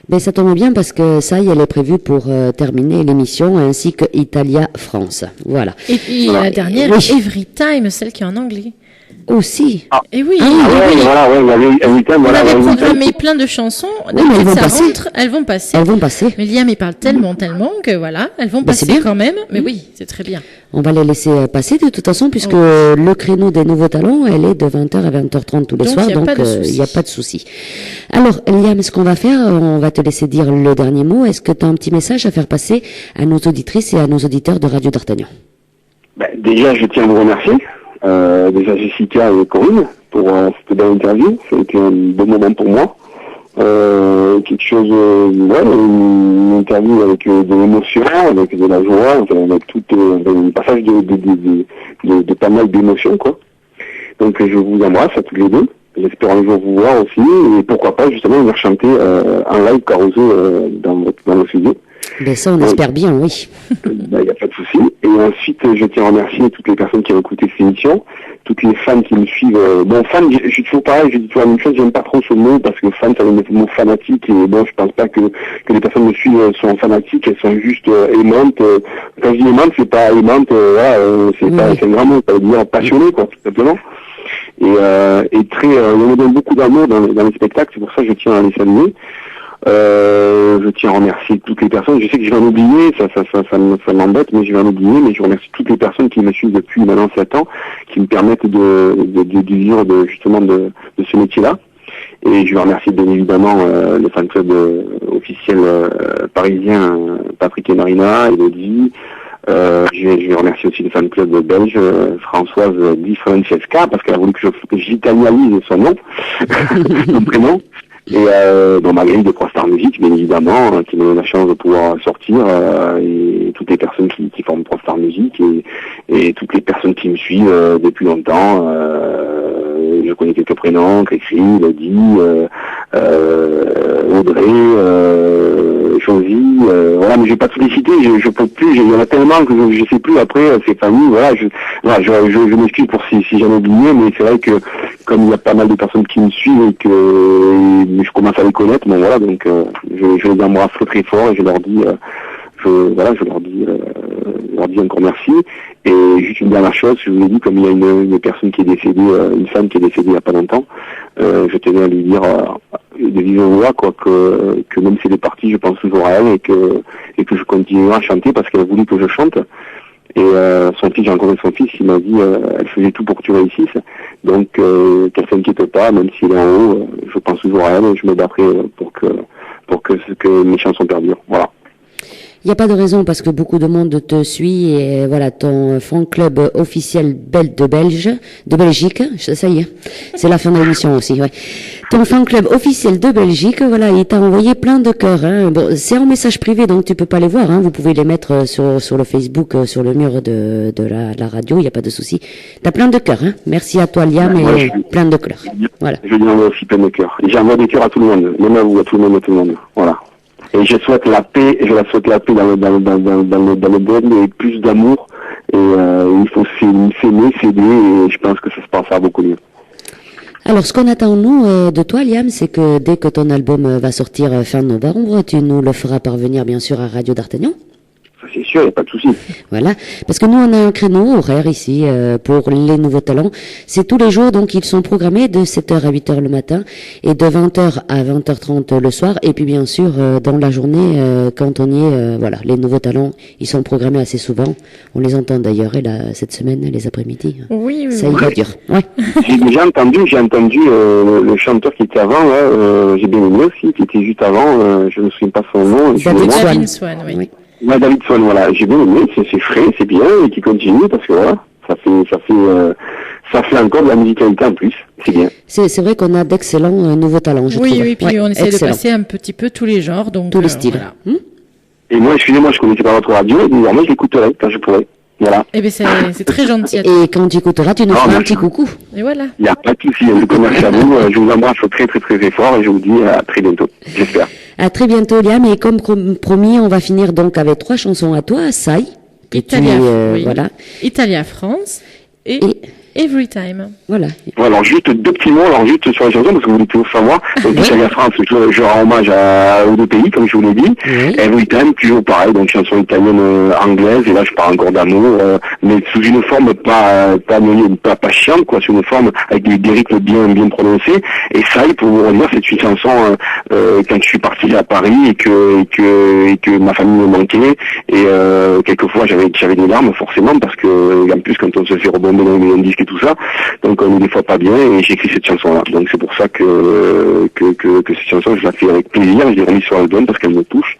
A: Ben, ça tombe bien parce que ça, elle est prévue pour terminer l'émission, ainsi que Italia France. Voilà.
B: Et puis la dernière, Every Time, celle qui est en anglais.
A: Aussi.
B: Et oui.
F: Voilà,
B: on avait programmé plein de chansons.
A: Oui, mais elles vont passer.
B: Elles vont passer. Mais Liam, il parle tellement que voilà, elles vont passer quand même. Mais oui, c'est très bien.
A: On va les laisser passer de toute façon, puisque le créneau des nouveaux talents, elle est de 20h à 20h30 tous les soirs, donc il n'y a pas de souci. Alors, Liam, ce qu'on va faire, on va te laisser dire le dernier mot. Est-ce que tu as un petit message à faire passer à nos auditrices et à nos auditeurs de Radio D'Artagnan?
F: Déjà, je tiens à vous remercier. Déjà Jessica et Corinne pour cette belle interview, c'était un bon moment pour moi. Quelque chose, une interview avec de l'émotion, avec de la joie, avec tout un passage de pas mal d'émotions, quoi. Donc je vous embrasse à tous les deux, j'espère un jour vous voir aussi, et pourquoi pas justement venir chanter en live Caruso dans le studio.
A: Ben ça, on espère bien, oui.
F: Il n'y a pas de souci. Et ensuite, je tiens à remercier toutes les personnes qui ont écouté cette émission, toutes les fans qui me suivent. Bon, fan, je suis toujours pareil, je dis toujours la même chose, j'aime pas trop ce mot, parce que fan, ça veut dire le mot fanatique, et bon, je pense pas que les personnes me suivent sont fanatiques, elles sont juste aimantes. Quand je dis aimante, c'est pas aimante, voilà, c'est un grand mot, ça veut dire passionné, quoi, tout simplement. Et très, on me donne beaucoup d'amour dans les spectacles, c'est pour ça que je tiens à les saluer. Je tiens à remercier toutes les personnes. Je sais que je vais en oublier, ça m'embête, mais je vais en oublier. Mais je remercie toutes les personnes qui me suivent depuis maintenant 7 ans, qui me permettent de vivre justement de ce métier-là. Et je vais remercier bien évidemment le fan club officiel parisien, Patrick et Marina, Elodie. Je vais remercier aussi le fan club belge, Françoise Di Francesca, parce qu'elle a voulu que j'italianise son nom, son prénom. Et dans ma grille de ProStar Musique, bien évidemment, qui me donne la chance de pouvoir sortir, et toutes les personnes qui forment ProStar Musique, et toutes les personnes qui me suivent depuis longtemps. Je connais quelques prénoms, Crécry, Lodi, Audrey, Josie, voilà, mais je vais pas tous les citer, je peux plus, il y en a tellement que je sais plus après ces familles, voilà, je m'excuse pour si j'en ai oublié, mais c'est vrai que comme il y a pas mal de personnes qui me suivent et que je commence à les connaître, bon voilà, donc je les embrasse très très fort et je leur dis leur dis encore merci. Et juste une dernière chose, je vous ai dit, comme il y a une personne qui est décédée, une femme qui est décédée il n'y a pas longtemps, je tenais à lui dire de vive voix, quoi, que même si elle est partie, je pense toujours à elle et que je continuerai à chanter parce qu'elle a voulu que je chante. Et son fils, j'ai rencontré son fils, il m'a dit elle faisait tout pour que tu réussisses. Donc qu'elle s'inquiète pas, même s'il est en haut, je pense toujours à elle et je me battrai pour que mes chansons perdurent. Voilà.
A: Il n'y a pas de raison parce que beaucoup de monde te suit et voilà, ton fan club officiel de Belgique, ça y est, c'est la fin de l'émission aussi, ouais. Ton fan club officiel de Belgique, voilà, il t'a envoyé plein de cœurs, hein. Bon, c'est en message privé donc tu peux pas les voir, hein. Vous pouvez les mettre sur le Facebook, sur le mur de la radio, il n'y a pas de souci. T'as plein de cœurs, hein. Merci à toi Liam et plein de cœurs. Voilà.
F: Je lui envoie aussi plein de cœurs. J'envoie des cœurs à tout le monde, même à vous, à tout le monde, voilà. Et je souhaite la paix, dans le monde et plus d'amour. Et il faut s'aimer, s'aider, et je pense que ça se passera beaucoup mieux.
A: Alors, ce qu'on attend, nous, de toi, Liam, c'est que dès que ton album va sortir fin novembre, tu nous le feras parvenir, bien sûr, à Radio d'Artagnan.
F: Ça, c'est sûr, il n'y a pas de souci.
A: Voilà. Parce que nous, on a un créneau horaire ici pour les nouveaux talents. C'est tous les jours, donc ils sont programmés de 7h à 8h le matin et de 20h à 20h30 le soir. Et puis, bien sûr, dans la journée, quand on y est, voilà, les nouveaux talents, ils sont programmés assez souvent. On les entend d'ailleurs, et là, cette semaine, les après-midi.
B: Oui.
A: Ça y va dur. Ouais.
F: J'ai déjà entendu le chanteur qui était avant, j'ai bien aimé aussi, qui était juste avant, je ne me souviens pas son nom.
B: David Swan, oui.
F: Ouais, David Swan, voilà, j'ai bien aimé, c'est frais, c'est bien, et qui continue, parce que voilà, ça fait encore de la musicalité en plus, c'est bien.
A: C'est vrai qu'on a d'excellents nouveaux talents, je trouve.
B: Oui, puis on essaie de passer un petit peu tous les genres, donc.
A: Tous les styles.
B: Voilà.
F: Et moi, excusez-moi, je connaissais pas votre radio, et désormais, je l'écouterai quand je pourrai. Voilà.
B: Eh bien, c'est très gentil.
A: Et quand tu écouteras, tu nous feras un petit coucou.
B: Et voilà.
F: Il n'y a pas de souci, un peu merci à vous. Je vous embrasse très, très, très, très fort et je vous dis à très bientôt. J'espère.
A: À très bientôt, Liam. Et comme promis, on va finir donc avec 3 chansons à toi, Sai.
B: Italia, oui.
A: Voilà.
B: Italia, France et Every Time.
A: Voilà.
F: Alors juste 2 petits mots, juste sur la chanson, parce que vous voulez toujours savoir. Donc Italia France, je rends hommage aux 2 pays, comme je vous l'ai dit.
A: Oui.
F: Every Time, toujours pareil, donc chanson italienne anglaise, et là je parle encore d'amour, mais sous une forme pas chiante, quoi, sous une forme avec des rythmes bien prononcés. Et ça, pour vous redire, c'est une chanson quand je suis parti à Paris et que ma famille me manquait, et quelquefois j'avais des larmes forcément, parce que en plus quand on se fait rebondir dans les disques et tout ça, donc on est des fois pas bien, et j'ai écrit cette chanson-là. Donc c'est pour ça que cette chanson, je la fais avec plaisir, je l'ai remise sur l'album parce qu'elle me touche,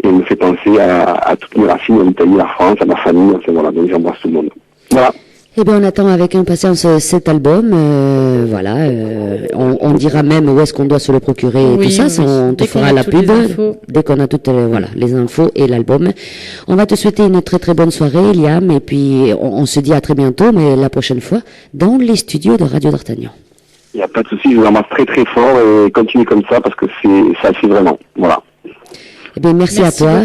F: et elle me fait penser à toutes mes racines, à l'Italie, à la France, à ma famille, enfin voilà, donc j'embrasse tout le monde. Voilà.
A: Eh bien, on attend avec impatience cet album. Voilà, on dira même où est-ce qu'on doit se le procurer et tout ça. On te fera la pub dès qu'on a toutes les infos et l'album. On va te souhaiter une très très bonne soirée, Liam, et puis on se dit à très bientôt, mais la prochaine fois dans les studios de Radio d'Artagnan.
F: Il n'y a pas de souci, je vous embrasse très très fort et continuez comme ça parce que ça fait vraiment. Voilà.
A: Eh bien, merci à toi.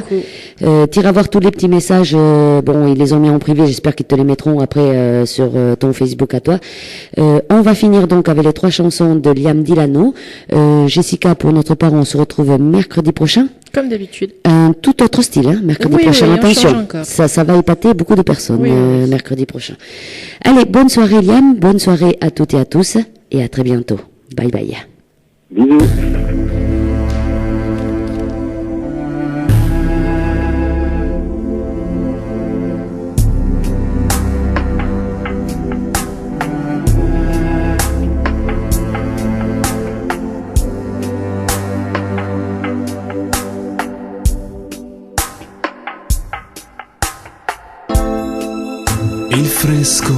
A: T'iras voir tous les petits messages. Bon, ils les ont mis en privé. J'espère qu'ils te les mettront après sur ton Facebook à toi. On va finir donc avec les 3 chansons de Liam Dilano. Jessica, pour notre part, on se retrouve mercredi prochain.
B: Comme d'habitude.
A: Un tout autre style, hein, mercredi prochain.
B: Oui,
A: attention, ça va épater beaucoup de personnes mercredi prochain. Allez, bonne soirée Liam, bonne soirée à toutes et à tous, et à très bientôt. Bye bye.
F: Bisous.
C: Il fresco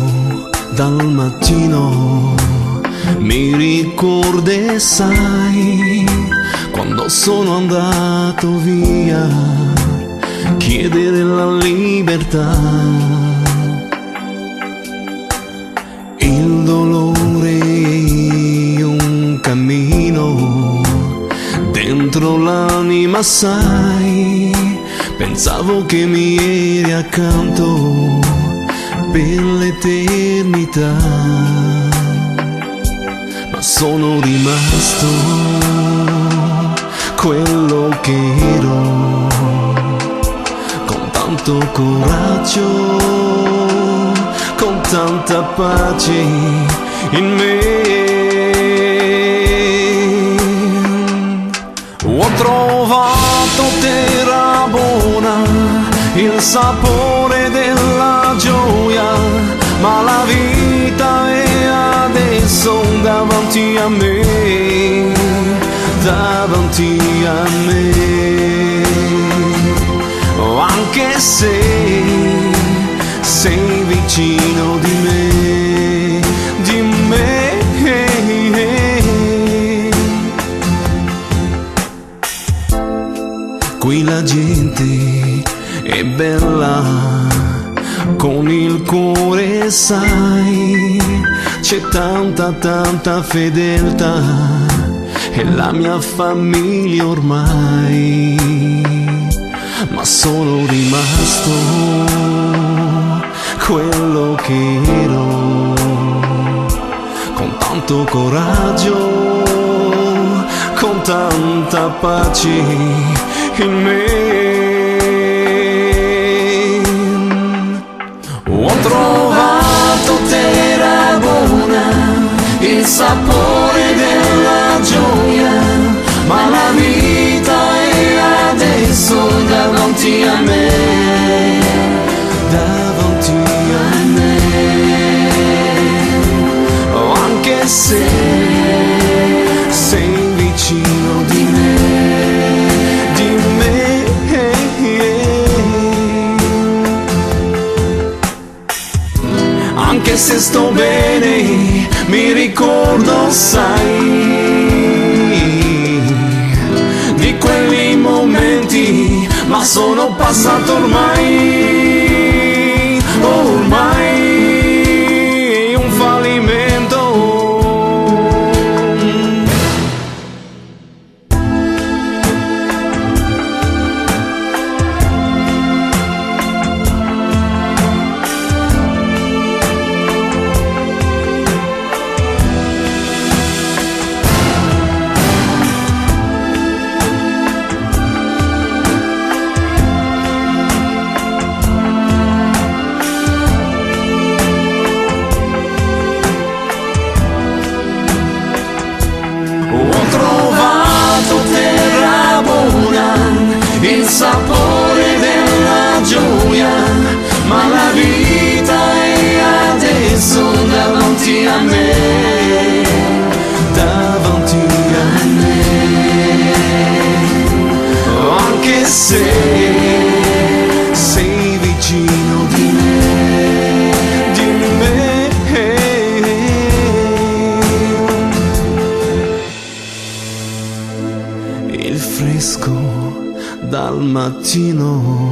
C: dal mattino mi ricorda, sai, quando sono andato via, chiedere la libertà. Il dolore e un cammino dentro l'anima, sai, pensavo che mi eri accanto per l'eternità, ma sono rimasto quello che ero, con tanto coraggio, con tanta pace in me. Ho trovato terra buona, il sapore della gioia, ma la vita è adesso davanti a me, davanti a me. Anche se sei vicino di me, di me. Qui la gente è bella, con il cuore, sai, c'è tanta fedeltà, è la mia famiglia ormai, ma sono rimasto quello che ero, con tanto coraggio, con tanta pace in me. Ho trovato terra buona, il sapore della gioia, ma la vita è adesso davanti a me, davanti a me. Anche se sei vicino di me, di me. Anche se sto bene, mi ricordo, sai, di quei momenti, ma sono passato ormai, ormai un fallimento. Il sapore della gioia, ma la vita è adesso davanti a me, davanti a me. Anche se sei vicino di me, di me. Il fresco dal mattino.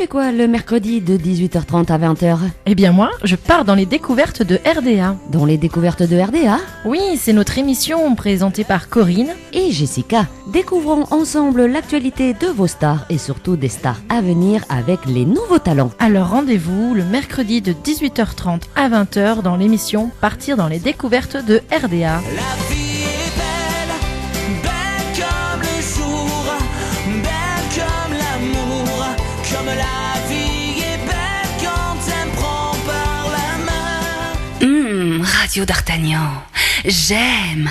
A: fais quoi le mercredi de 18h30 à 20h?
B: Eh bien moi, je pars dans les découvertes de RDA.
A: Dans les découvertes de RDA?
B: Oui, c'est notre émission présentée par Corinne
A: et Jessica. Découvrons ensemble l'actualité de vos stars et surtout des stars à venir avec les nouveaux talents.
B: Alors rendez-vous le mercredi de 18h30 à 20h dans l'émission Partir dans les découvertes de RDA.
C: La vie est belle, belle comme le jour, belle comme l'amour, comme la vie est belle quand elle me prend par la main.
D: Radio d'Artagnan, j'aime.